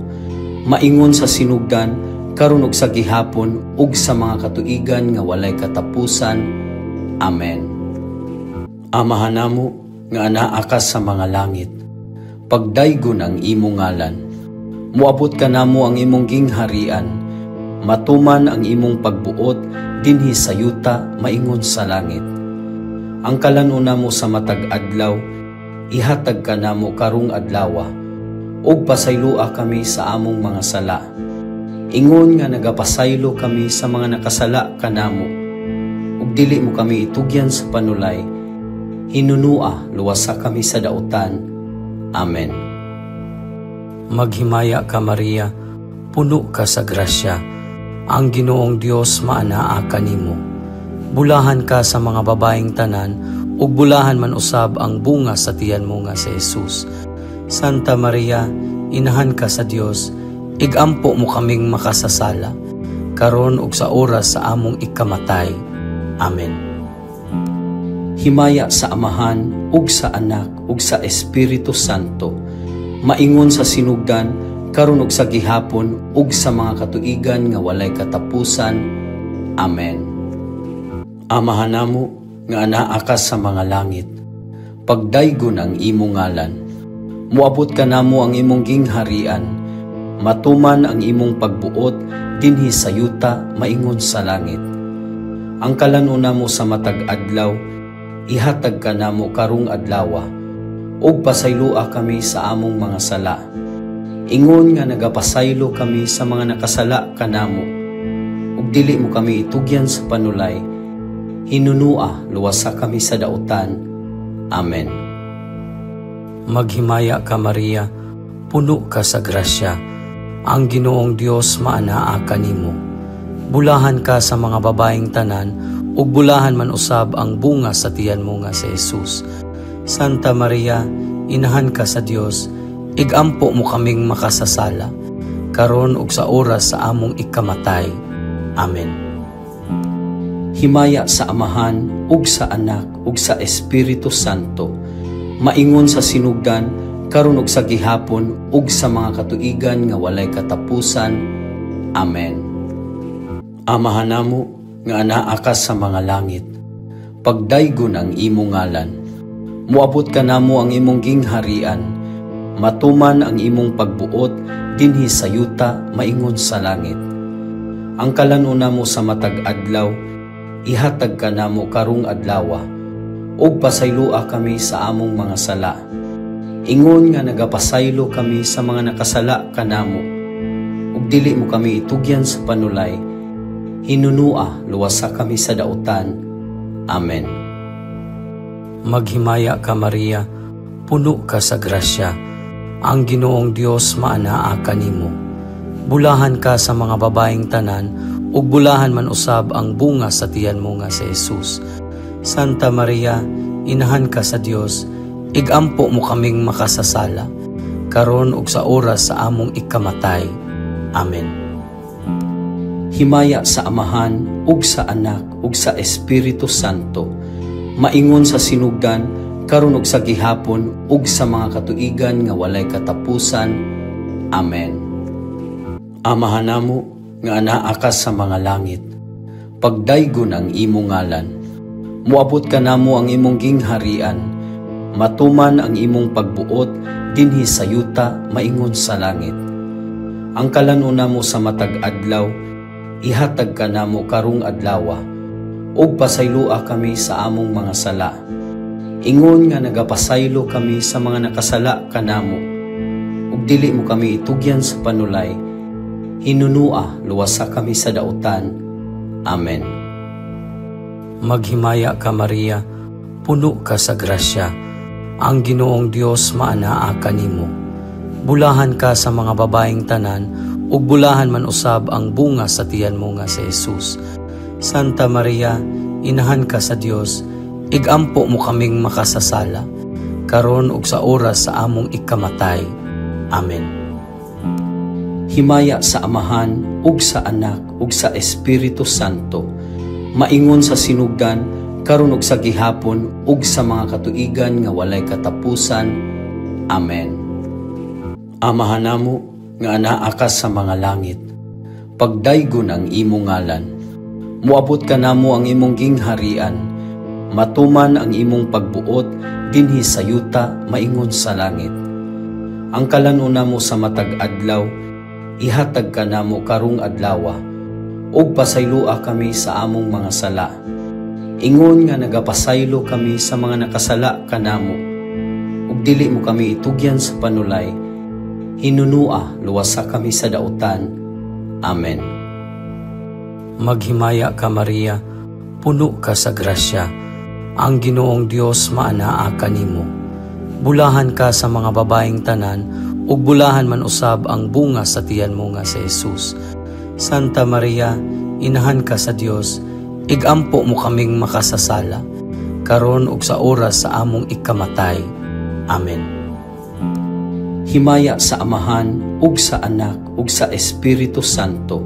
maingon sa sinugdan, karon ug sa gihapon, ug sa mga katuigan nga walay katapusan. Amen. Amahan namo nga anaa ka sa mga langit, pagdaygon ang imong ngalan. Muabot ka namo ang imong gingharian, matuman ang imong pagbuot dinhi sa yuta maingon sa langit. Ang kalanuna mo sa matag adlaw, ihatag ka namo karong adlawa, ug pasaylua kami sa among mga sala. Ingon nga nagapasaylo kami sa mga nakasala kanamo, ug dili mo kami itugyan sa panulay, hinunua luwasa kami sa dautan. Amen. Maghimaya ka Maria, puno ka sa grasya, ang Ginoong Dios maanaa kanimo. Bulahan ka sa mga babaeng tanan, ug bulahan man usab ang bunga sa tiyan mo nga si Jesus. Santa Maria, inahan ka sa Dios, igampo mo kaming makasasala, karon ug sa oras sa among ikamatay. Amen. Himaya sa Amahan, ug sa Anak, ug sa Espiritu Santo, maingon sa sinugdan, karon ug sa gihapon, ug sa mga katuigan nga walay katapusan. Amen. Amahan namo nga anaa ka sa mga langit, pagdaygon ang imong ngalan. Muabot ka namo ang imong gingharian, matuman ang imong pagbuot dinhi sa yuta maingon sa langit. Ang kalanuna mo sa matag adlaw, ihatag ka namo karong adlawa, ug pasaylua kami sa among mga sala. Ingon nga nagapasaylo kami sa mga nakasala kanamo, ug dili mo kami itugyan sa panulay, hinunua luwasa kami sa dautan. Amen. Maghimaya ka Maria, puno ka sa grasya, ang Ginoong Dios maanaa kanimo. Bulahan ka sa mga babaeng tanan, ug bulahan man usab ang bunga sa tiyan mo nga si Jesus. Santa Maria, inahan ka sa Dios, igampo mo kaming makasasala, karon ug sa oras sa among ikamatay. Amen. Himaya sa Amahan, ug sa Anak, ug sa Espiritu Santo, maingon sa sinugdan, karon ug sa gihapon, ug sa mga katuigan nga walay katapusan. Amen. Amahan namo nga anaa ka sa mga langit, pagdaygon ang imong ngalan. Muabot ka namo ang imong gingharian, matuman ang imong pagbuot dinhi sa yuta maingon sa langit. Ang kalanuna mo sa matag adlaw, ihatag ka namo karong adlawa, ug pasaylua kami sa among mga sala. Ingon nga nagapasaylo kami sa mga nakasala kanamo, ug dili mo kami itugyan sa panulay, hinunua luwasa kami sa dautan. Amen. Maghimaya ka Maria, puno ka sa grasya, ang Ginoong Dios maanaa kanimo. Bulahan ka sa mga babaeng tanan, ug bulahan man usab ang bunga sa tiyan mo nga si Jesus. Santa Maria, inahan ka sa Dios, igampo mo kaming makasasala, karon ug sa oras sa among ikamatay. Amen. Himaya sa Amahan, ug sa Anak, ug sa Espiritu Santo, maingon sa sinugdan, karon ug sa gihapon, ug sa mga katuigan nga walay katapusan. Amen. Amahan namo nga anaa ka sa mga langit, pagdaygon ang imong ngalan. Muabot ka namo ang imong gingharian, matuman ang imong pagbuot dinhi sa yuta maingon sa langit. Ang kalanuna mo sa matag adlaw, ihatag ka namo karong adlawa, ug pasaylua kami sa among mga sala. Ingon nga nagapasaylo kami sa mga nakasala kanamo, ug dili mo kami itugyan sa panulay, hinunua luwasa kami sa dautan. Amen. Maghimaya ka Maria, puno ka sa grasya, ang Ginoong Dios maanaa kanimo. Bulahan ka sa mga babaeng tanan, ug bulahan man usab ang bunga sa tiyan mo nga si Jesus. Santa Maria, inahan ka sa Dios, igampo mo kaming makasasala, karon ug sa oras sa among ikamatay. Amen. Himaya sa Amahan, ug sa Anak, ug sa Espiritu Santo, maingon sa sinugdan, karon ug sa gihapon, ug sa mga katuigan nga walay katapusan. Amen. Amahan namo nga anaa ka sa mga langit, pagdaygon ang imong ngalan. Muabot ka namo ang imong gingharian, matuman ang imong pagbuot dinhi sa yuta maingon sa langit. Ang kalanuna mo sa matag adlaw, ihatag ka namo karong adlawa, ug pasaylua kami sa among mga sala. Ingon nga nagapasaylo kami sa mga nakasala kanamo, ug dili mo kami itugyan sa panulay. Hinunua luwasa kami sa dautan. Amen. Maghimaya ka Maria, puno ka sa grasya, ang Ginoong Dios maanaa kanimo. Bulahan ka sa mga babaeng tanan, ug bulahan man usab ang bunga sa tiyan mo nga si Jesus. Santa Maria, inahan ka sa Dios, igampo mo kaming makasasala, karon ug sa oras sa among ikamatay. Amen. Himaya sa Amahan, ug sa Anak, ug sa Espiritu Santo,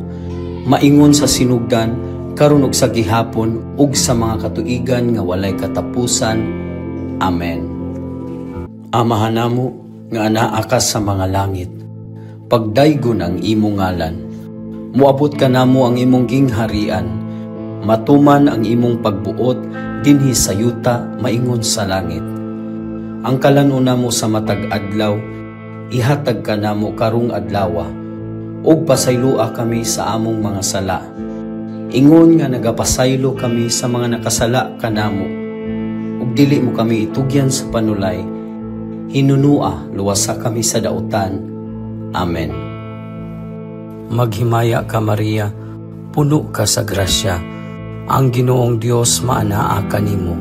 maingon sa sinugdan, karon ug sa gihapon, ug sa mga katuigan nga walay katapusan. Amen. Amahan namo nga anaa ka sa mga langit, pagdaygon ang imong ngalan. Muabot ka namo ang imong gingharian, matuman ang imong pagbuot dinhi sa yuta maingon sa langit. Ang kalanuna mo sa matag adlaw, ihatag ka namo karong adlawa, ug pasaylua kami sa among mga sala. Ingon nga nagapasaylo kami sa mga nakasala kanamo, ug dili mo kami itugyan sa panulay. Hinunua luwasa kami sa dautan. Amen. Maghimaya ka Maria, puno ka sa grasya, ang Ginoong Dios maanaa kanimo.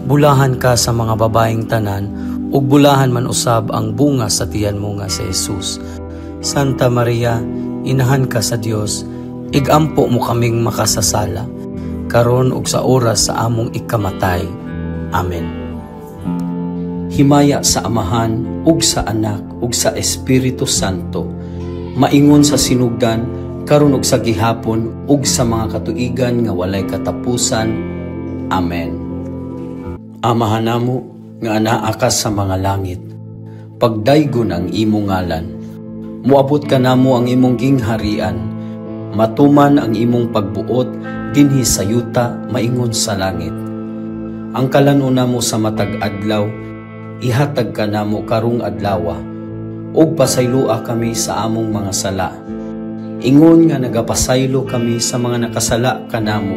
Bulahan ka sa mga babaeng tanan, ug bulahan man usab ang bunga sa tiyan mo nga si Jesus. Santa Maria, inahan ka sa Dios, igampo mo kaming makasasala, karon ug sa oras sa among ikamatay. Amen. Himaya sa Amahan, ug sa Anak, ug sa Espiritu Santo, maingon sa sinugdan, karon ug sa gihapon, ug sa mga katuigan nga walay katapusan. Amen. Amahan namo nga anaa ka sa mga langit, pagdaygon ang imong ngalan. Muabot ka namo ang imong gingharian, matuman ang imong pagbuot dinhi sa yuta maingon sa langit. Ang kalanuna mo sa matag adlaw, ihatag ka namo karong adlawa, ug pasaylua kami sa among mga sala. Ingon nga nagapasaylo kami sa mga nakasala kanamo,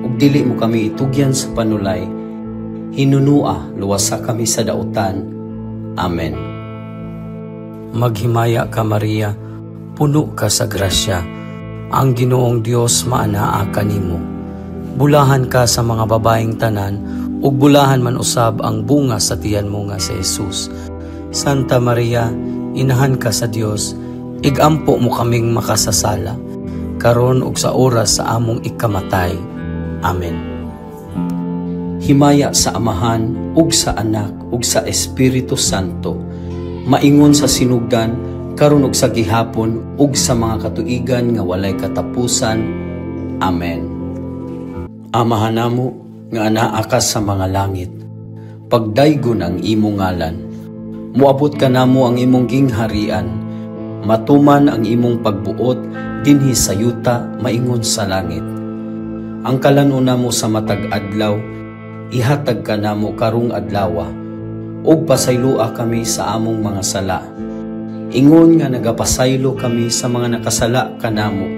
ug dili mo kami itugyan sa panulay. Hinunua luwasa kami sa dautan. Amen. Maghimaya ka Maria, puno ka sa grasya, ang Ginoong Dios maanaa kanimo. Bulahan ka sa mga babaeng tanan, ug bulahan man usab ang bunga sa tiyan mo nga si Jesus. Santa Maria, inahan ka sa Dios, igampo mo kaming makasasala, karon ug sa oras sa among ikamatay. Amen. Himaya sa Amahan, ug sa Anak, ug sa Espiritu Santo, maingon sa sinugdan, karon ug sa gihapon, ug sa mga katuigan nga walay katapusan. Amen. Amahan namo nga anaa ka sa mga langit, pagdaygon ang imong ngalan. Muabot ka namo ang imong gingharian, matuman ang imong pagbuot dinhi sa yuta maingon sa langit. Ang kalanuna mo sa matag adlaw, ihatag ka namo karong adlawa, ug pasaylua kami sa among mga sala. Ingon nga nagapasaylo kami sa mga nakasala kanamo,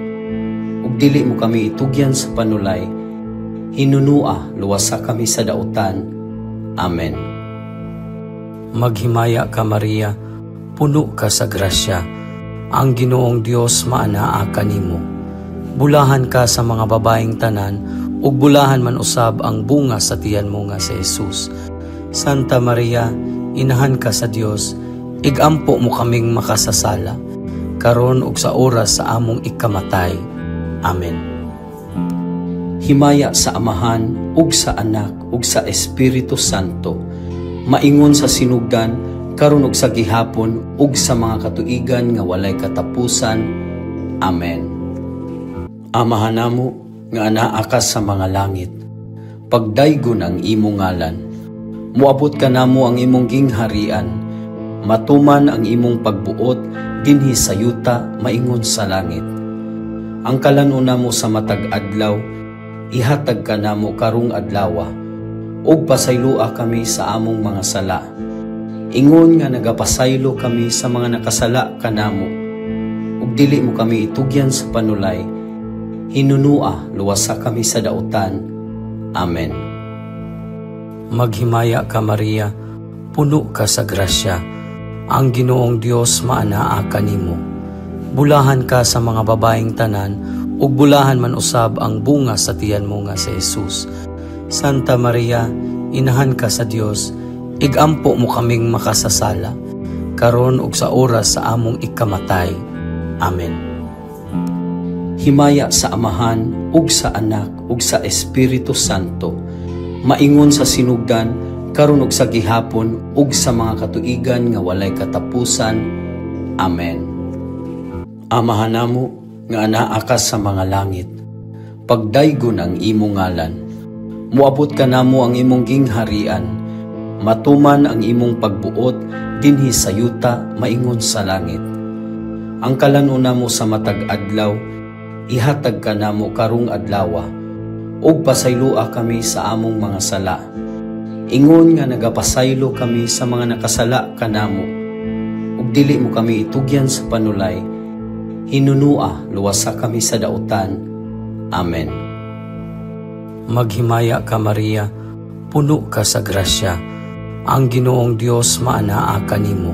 ug dili mo kami itugyan sa panulay. Hinunua luwasa kami sa dautan. Amen. Maghimaya ka Maria, puno ka sa grasya, ang Ginoong Dios maanaa kanimo. Bulahan ka sa mga babaeng tanan, ug bulahan man usab ang bunga sa tiyan mo nga si Jesus. Santa Maria, inahan ka sa Dios, igampo mo kaming makasasala, karon ug sa oras sa among ikamatay. Amen. Himaya sa Amahan, ug sa Anak, ug sa Espiritu Santo, maingon sa sinugdan, karon ug sa gihapon, ug sa mga katuigan nga walay katapusan. Amen. Amahan namo nga anaa ka sa mga langit, pagdaygon ang imong ngalan. Muabot ka namo ang imong gingharian, matuman ang imong pagbuot dinhi sa yuta maingon sa langit. Ang kalanuna mo sa matag adlaw, ihatag ka namo karong adlawa, ug pasaylua kami sa among mga sala. Ingon nga nagapasaylo kami sa mga nakasala kanamo, ug dili mo kami itugyan sa panulay. Hinunua luwasa kami sa dautan. Amen. Maghimaya ka Maria, puno ka sa grasya, ang Ginoong Dios maanaa kanimo. Bulahan ka sa mga babaeng tanan, ug bulahan man usab ang bunga sa tiyan mo nga si Jesus. Santa Maria, inahan ka sa Dios, igampo mo kaming makasasala, karon ug sa oras sa among ikamatay. Amen. Himaya sa Amahan, ug sa Anak, ug sa Espiritu Santo, maingon sa sinugdan, karon ug sa gihapon, ug sa mga katuigan nga walay katapusan. Amen. Amahan namo nga anaa ka sa mga langit, pagdaygon ang imong ngalan. Muabot ka namo ang imong gingharian, matuman ang imong pagbuot dinhi sa yuta maingon sa langit. Ang kalanuna mo sa matag adlaw, ihatag ka namo karong adlawa, ug pasaylua kami sa among mga sala. Ingon nga nagapasaylo kami sa mga nakasala kanamo, ug dili mo kami itugyan sa panulay, hinunua luwasa kami sa dautan. Amen. Maghimaya ka Maria, puno ka sa grasya, ang Ginoong Dios maanaa kanimo.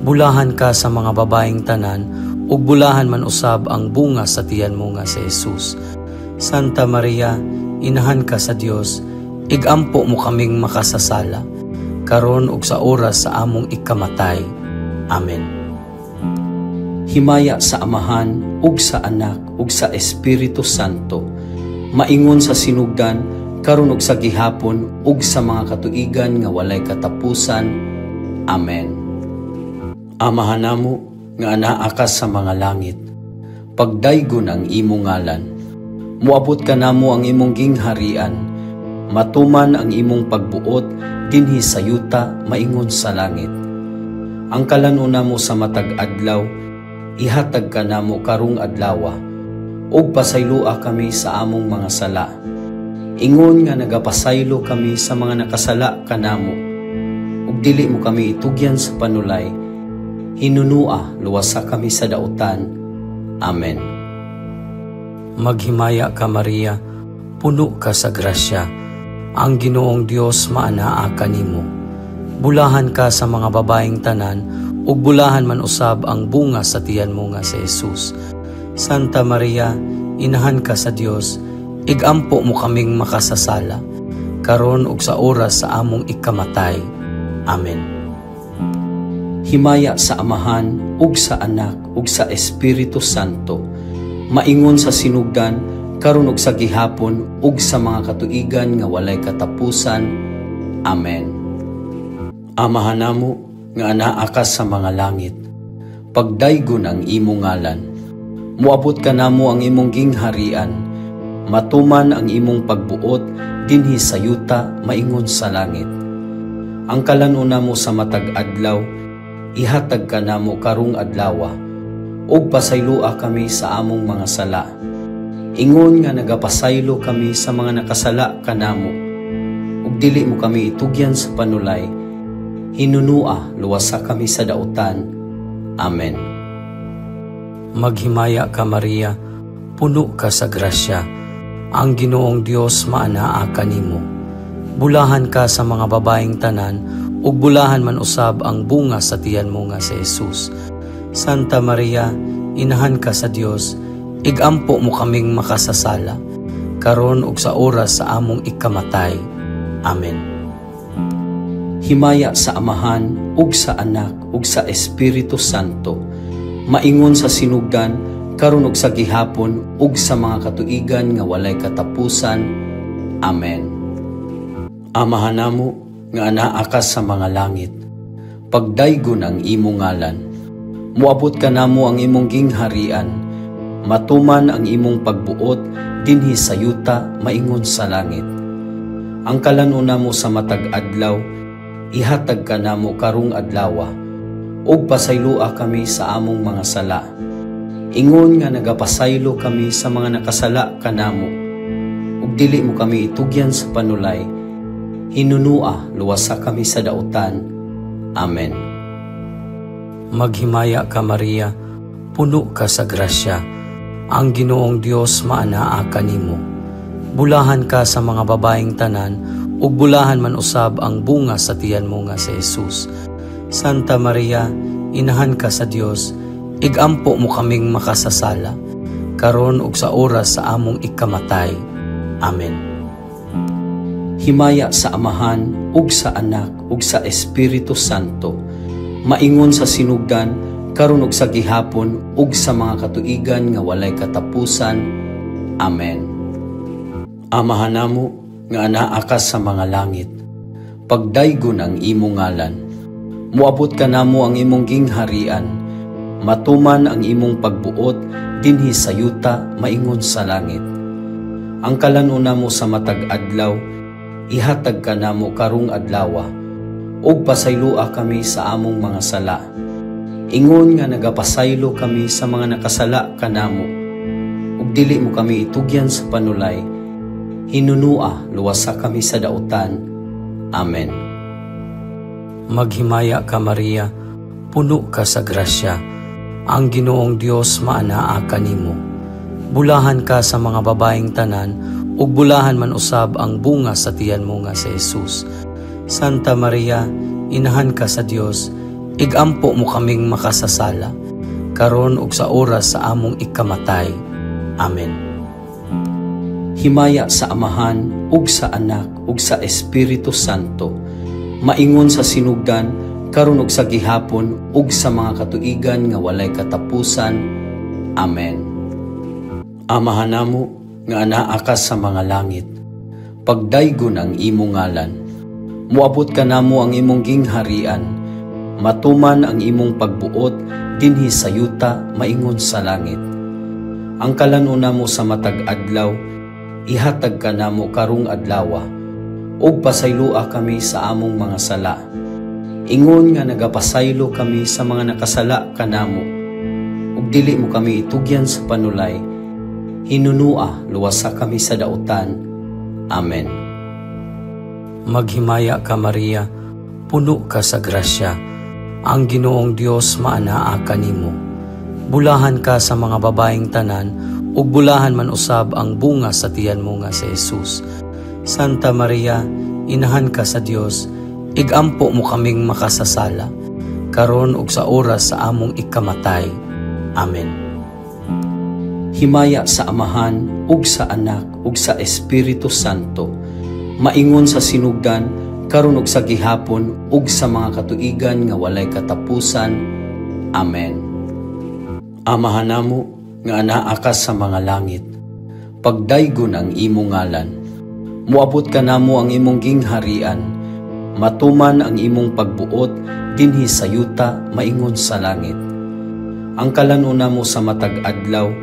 Bulahan ka sa mga babaeng tanan, ug bulahan man usab ang bunga sa tiyan mo nga si Jesus. Santa Maria, inahan ka sa Dios, igampo mo kaming makasasala, karon ug sa oras sa among ikamatay. Amen. Himaya sa Amahan, ug sa Anak, ug sa Espiritu Santo, maingon sa sinugdan, karon ug sa gihapon, ug sa mga katuigan nga walay katapusan. Amen. Amahan namo nga anaa ka sa mga langit, pagdaygon ang imong ngalan. Muabot ka namo ang imong gingharian, matuman ang imong pagbuot dinhi sa yuta maingon sa langit. Ang kalanuna mo sa matag adlaw, ihatag ka namo karong adlawa, ug pasaylua kami sa among mga sala. Ingon nga nagapasaylo kami sa mga nakasala kanamo, ug dili mo kami itugyan sa panulay, hinunua luwasa kami sa dautan. Amen. Maghimaya ka Maria, puno ka sa grasya, ang Ginoong Dios maanaa kanimo. Bulahan ka sa mga babaeng tanan, ug bulahan man usab ang bunga sa tiyan mo nga si Jesus. Santa Maria, inahan ka sa Dios, igampo mo kaming makasasala, karon ug sa oras sa among ikamatay. Amen. Himaya sa Amahan, ug sa Anak, ug sa Espiritu Santo, maingon sa sinugdan, karon ug sa gihapon, ug sa mga katuigan nga walay katapusan. Amen. Amahan namo nga anaa ka sa mga langit, pagdaygon ang imong ngalan. Muabot ka namo ang imong gingharian, matuman ang imong pagbuot dinhi sa yuta maingon sa langit. Ang kalanuna mo sa matag adlaw, ihatag ka namo karong adlawa, ug pasaylua kami sa among mga sala. Ingon nga nagapasaylo kami sa mga nakasala kanamo, ug dili mo kami itugyan sa panulay, hinunua luwasa kami sa dautan. Amen. Maghimaya ka Maria, puno ka sa grasya, ang Ginoong Dios maanaa kanimo. Bulahan ka sa mga babaeng tanan, ug bulahan man usab ang bunga sa tiyan mo nga si Jesus. Santa Maria, inahan ka sa Dios, igampo mo kaming makasasala, karon ug sa oras sa among ikamatay. Amen. Himaya sa Amahan, ug sa Anak, ug sa Espiritu Santo, maingon sa sinugdan, karon ug sa gihapon, ug sa mga katuigan nga walay katapusan. Amen. Amahan namo nga anaa ka sa mga langit, pagdaygon ang imong ngalan. Muabot ka namo ang imong gingharian, matuman ang imong pagbuot dinhi sa yuta maingon sa langit. Ang kalanuna mo sa matag adlaw, ihatag ka namo karong adlawa, ug pasaylua kami sa among mga sala. Ingon nga nagapasaylo kami sa mga nakasala kanamo, ug dili mo kami itugyan sa panulay, hinunua luwasa kami sa dautan. Amen. Maghimaya ka Maria, puno ka sa grasya, ang Ginoong Dios maanaa kanimo. Bulahan ka sa mga babaeng tanan, ug bulahan man usab ang bunga sa tiyan mo nga si Jesus. Santa Maria, Inahan ka sa Dios, igampo mo kaming makasasala, karon ug sa oras sa among ikamatay. Amen. Himaya sa Amahan, ug sa Anak, ug sa Espiritu Santo, maingon sa sinugdan, karon ug sa gihapon, ug sa mga katuigan nga walay katapusan. Amen. Amahan namo nga anaa ka sa mga langit, pagdaygon ang imong ngalan. Muabot ka namo ang imong gingharian, matuman ang imong pagbuot dinhi sa yuta maingon sa langit. Ang kalanuna mo sa matag adlaw, ihatag ka namo karong adlawa, ug pasaylua kami sa among mga sala. Ingon nga nagapasaylo kami sa mga nakasala kanamo, ug dili mo kami itugyan sa panulay. Hinunua luwasa kami sa dautan. Amen. Maghimaya ka Maria, puno ka sa grasya, ang Ginoong Dios maanaa kanimo. Bulahan ka sa mga babaeng tanan, ug bulahan man usab ang bunga sa tiyan mo nga si Jesus. Santa Maria, Inahan ka sa Dios, igampo mo kaming makasasala, karon ug sa oras sa among ikamatay. Amen. Himaya sa Amahan, ug sa Anak, ug sa Espiritu Santo, maingon sa sinugdan, karon ug sa gihapon, ug sa mga katuigan nga walay katapusan. Amen. Amahan namo nga anaa ka sa mga langit, pagdaygon ang imong ngalan. Muabot ka namo ang imong gingharian, matuman ang imong pagbuot dinhi sa yuta maingon sa langit. Ang kalanuna mo sa matag adlaw, ihatag ka namo karong adlawa, ug pasaylua kami sa among mga sala. Ingon nga nagapasaylo kami sa mga nakasala kanamo, ug dili mo kami itugyan sa panulay. Hinunua luwasa kami sa dautan. Amen. Maghimaya ka Maria, puno ka sa grasya, ang Ginoong Dios maanaa kanimo. Bulahan ka sa mga babaeng tanan, ug bulahan man usab ang bunga sa tiyan mo nga si Jesus. Santa Maria, Inahan ka sa Dios, igampo mo kaming makasasala, karon ug sa oras sa among ikamatay. Amen. Himaya sa Amahan, ug sa Anak, ug sa Espiritu Santo, maingon sa sinugdan, karon ug sa gihapon, ug sa mga katuigan nga walay katapusan. Amen. Amahan namo nga anaa ka sa mga langit, pagdaygon ang imong ngalan. Muabot ka namo ang imong gingharian, matuman ang imong pagbuot dinhi sa yuta maingon sa langit. Ang kalanuna mo sa matag adlaw,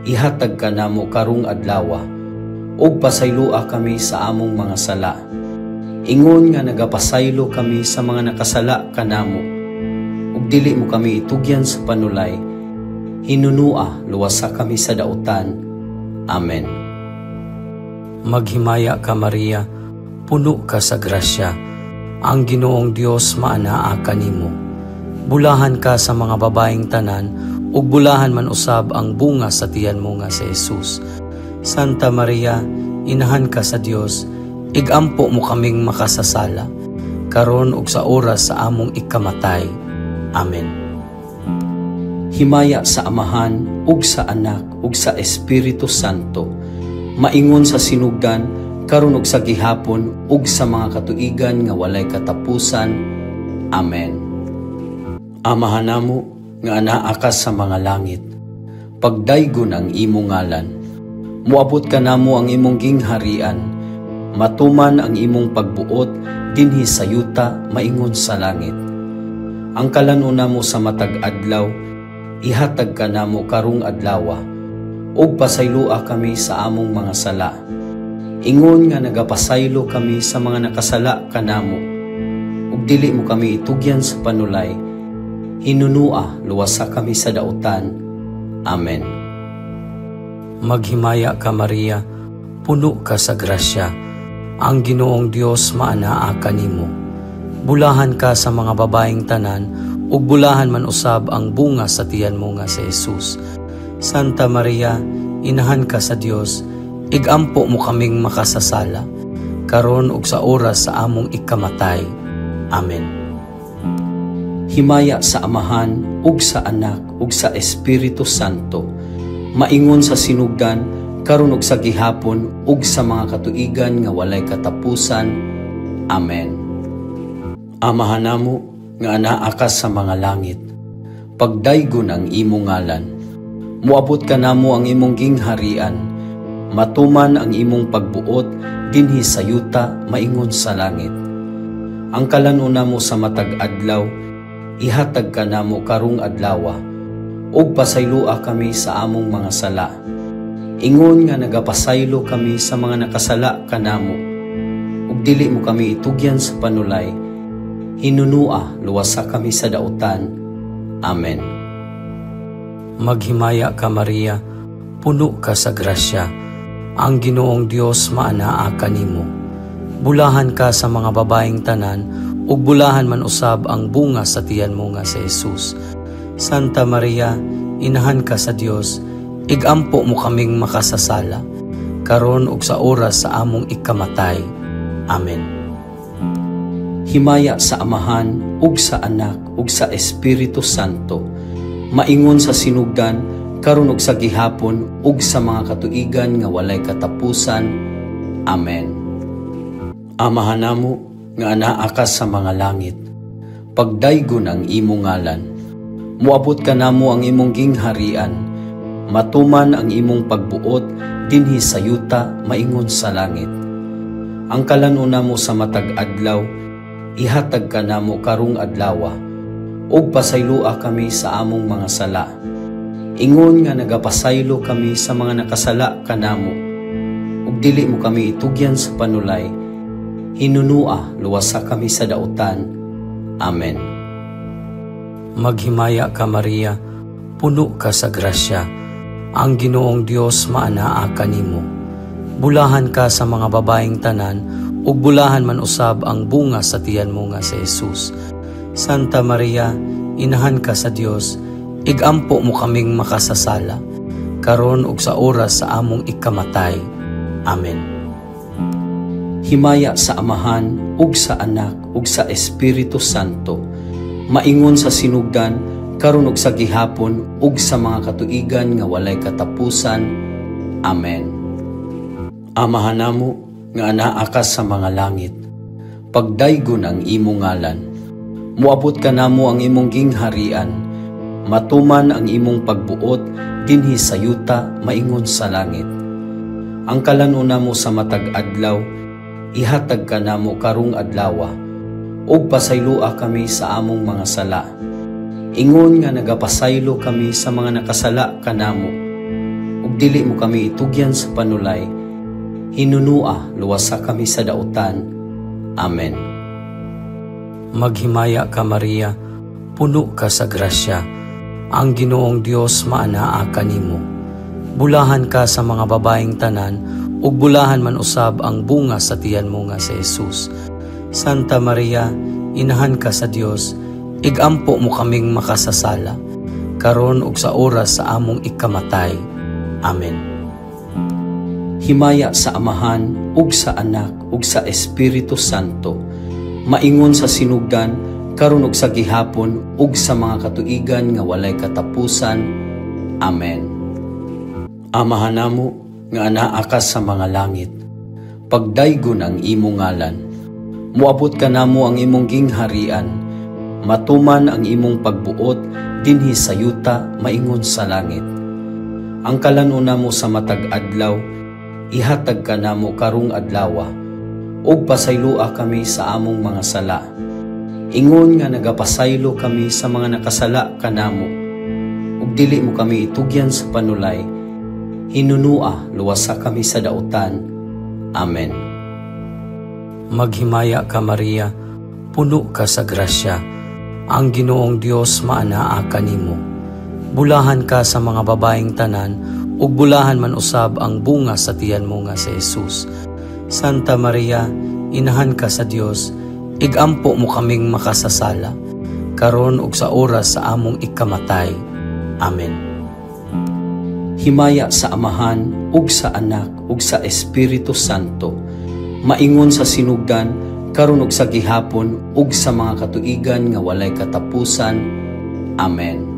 ihatag ka namo karong adlawa, ug pasaylua kami sa among mga sala. Ingon nga nagapasaylo kami sa mga nakasala kanamo, ug dili mo kami itugyan sa panulay. Hinunua luwasa kami sa dautan. Amen. Maghimaya ka Maria, puno ka sa grasya, ang Ginoong Dios maanaa kanimo. Bulahan ka sa mga babaeng tanan, ug bulahan man usab ang bunga sa tiyan mo nga si Jesus. Santa Maria, Inahan ka sa Dios, igampo mo kaming makasasala, karon ug sa oras sa among ikamatay. Amen. Himaya sa Amahan, ug sa Anak, ug sa Espiritu Santo, maingon sa sinugdan, karon ug sa gihapon, ug sa mga katuigan nga walay katapusan. Amen. Amahan namo nga anaa ka sa mga langit, pagdaygon ang imong ngalan. Muabot ka namo ang imong gingharian, matuman ang imong pagbuot dinhi sa yuta maingon sa langit. Ang kalanuna mo sa matag adlaw, ihatag ka namo karong adlawa, ug pasaylua kami sa among mga sala. Ingon nga nagapasaylo kami sa mga nakasala kanamo, ug dili mo kami itugyan sa panulay. Hinunua luwasa kami sa dautan. Amen. Maghimaya ka Maria, puno ka sa grasya, ang Ginoong Dios maanaa kanimo. Bulahan ka sa mga babaeng tanan, ug bulahan man usab ang bunga sa tiyan mo nga si Jesus. Santa Maria, Inahan ka sa Dios, igampo mo kaming makasasala, karon ug sa oras sa among ikamatay. Amen. Himaya sa Amahan, ug sa Anak, ug sa Espiritu Santo, maingon sa sinugdan, karon ug sa gihapon, ug sa mga katuigan nga walay katapusan. Amen. Amahan namo nga anaa ka sa mga langit, pagdaygon ang imong ngalan. Muabot ka namo ang imong gingharian, matuman ang imong pagbuot dinhi sa yuta maingon sa langit. Ang kalanuna mo sa matag adlaw, ihatag ka namo karong adlawa, ug pasaylua kami sa among mga sala. Ingon nga nagapasaylo kami sa mga nakasala kanamo, ug dili mo kami itugyan sa panulay. Hinunua luwasa kami sa dautan. Amen. Maghimaya ka Maria, puno ka sa grasya, ang Ginoong Dios maanaa kanimo. Bulahan ka sa mga babaeng tanan, ug bulahan man usab ang bunga sa tiyan mo nga si Jesus. Santa Maria, inahan ka sa Dios, igampo mo kaming makasasala, karon ug sa oras sa among ikamatay. Amen. Himaya sa Amahan, ug sa Anak, ug sa Espiritu Santo, maingon sa sinugdan, karon ug sa gihapon, ug sa mga katuigan nga walay katapusan. Amen. Amahan namo nga anaa ka sa mga langit, pagdaygon ang imong ngalan. Muabot ka namo ang imong gingharian, matuman ang imong pagbuot dinhi sa yuta maingon sa langit. Ang kalanuna mo sa matag adlaw, ihatag ka namo karong adlawa, ug pasaylua kami sa among mga sala. Ingon nga nagapasaylo kami sa mga nakasala kanamo, ug dili mo kami itugyan sa panulay. Hinunua luwasa kami sa dautan. Amen. Maghimaya ka Maria, puno ka sa grasya, ang Ginoong Dios maanaa kanimo. Bulahan ka sa mga babaeng tanan, ug bulahan man usab ang bunga sa tiyan mo nga si Jesus. Santa Maria, inahan ka sa Dios, igampo mo kaming makasasala, karon ug sa oras sa among ikamatay. Amen. Himaya sa Amahan, ug sa Anak, ug sa Espiritu Santo, maingon sa sinugdan, karon ug sa gihapon, ug sa mga katuigan nga walay katapusan. Amen. Amahan namo nga anaa ka sa mga langit, pagdaygon ang imong ngalan. Muabot ka namo ang imong gingharian, matuman ang imong pagbuot dinhi sa yuta maingon sa langit. Ang kalanuna mo sa matag adlaw, ihatag ka namo karong adlawa, ug pasaylua kami sa among mga sala. Ingon nga nagapasaylo kami sa mga nakasala kanamo, ug dili mo kami itugyan sa panulay. Hinunua luwasa kami sa dautan. Amen. Maghimaya ka Maria, puno ka sa grasya, ang Ginoong Dios maanaa kanimo. Bulahan ka sa mga babaeng tanan, ug bulahan man usab ang bunga sa tiyan mo nga si Jesus. Santa Maria, inahan ka sa Dios, igampo mo kaming makasasala, karon ug sa oras sa among ikamatay. Amen. Himaya sa Amahan, ug sa Anak, ug sa Espiritu Santo, maingon sa sinugdan, karon ug sa gihapon, ug sa mga katuigan nga walay katapusan. Amen. Amahan namo nga anaa ka sa mga langit, pagdaygon ang imong ngalan. Muabot ka namo ang imong gingharian, matuman ang imong pagbuot dinhi sa yuta maingon sa langit. Ang kalanuna mo sa matag adlaw, ihatag ka namo karong adlawa, ug pasaylua kami sa among mga sala. Ingon nga nagapasaylo kami sa mga nakasala kanamo, ug dili mo kami itugyan sa panulay. Hinunua luwasa kami sa dautan. Amen. Maghimaya ka Maria, puno ka sa grasya, ang Ginoong Dios maanaa kanimo. Bulahan ka sa mga babaeng tanan, ug bulahan man usab ang bunga sa tiyan mo nga si Jesus. Santa Maria, inahan ka sa Dios, igampo mo kaming makasasala, karon ug sa oras sa among ikamatay. Amen. himaya sa Amahan ug sa Anak ug sa Espiritu Santo, maingon sa sinugdan karon ug sa gihapon ug sa mga katuigan nga walay katapusan. Amen.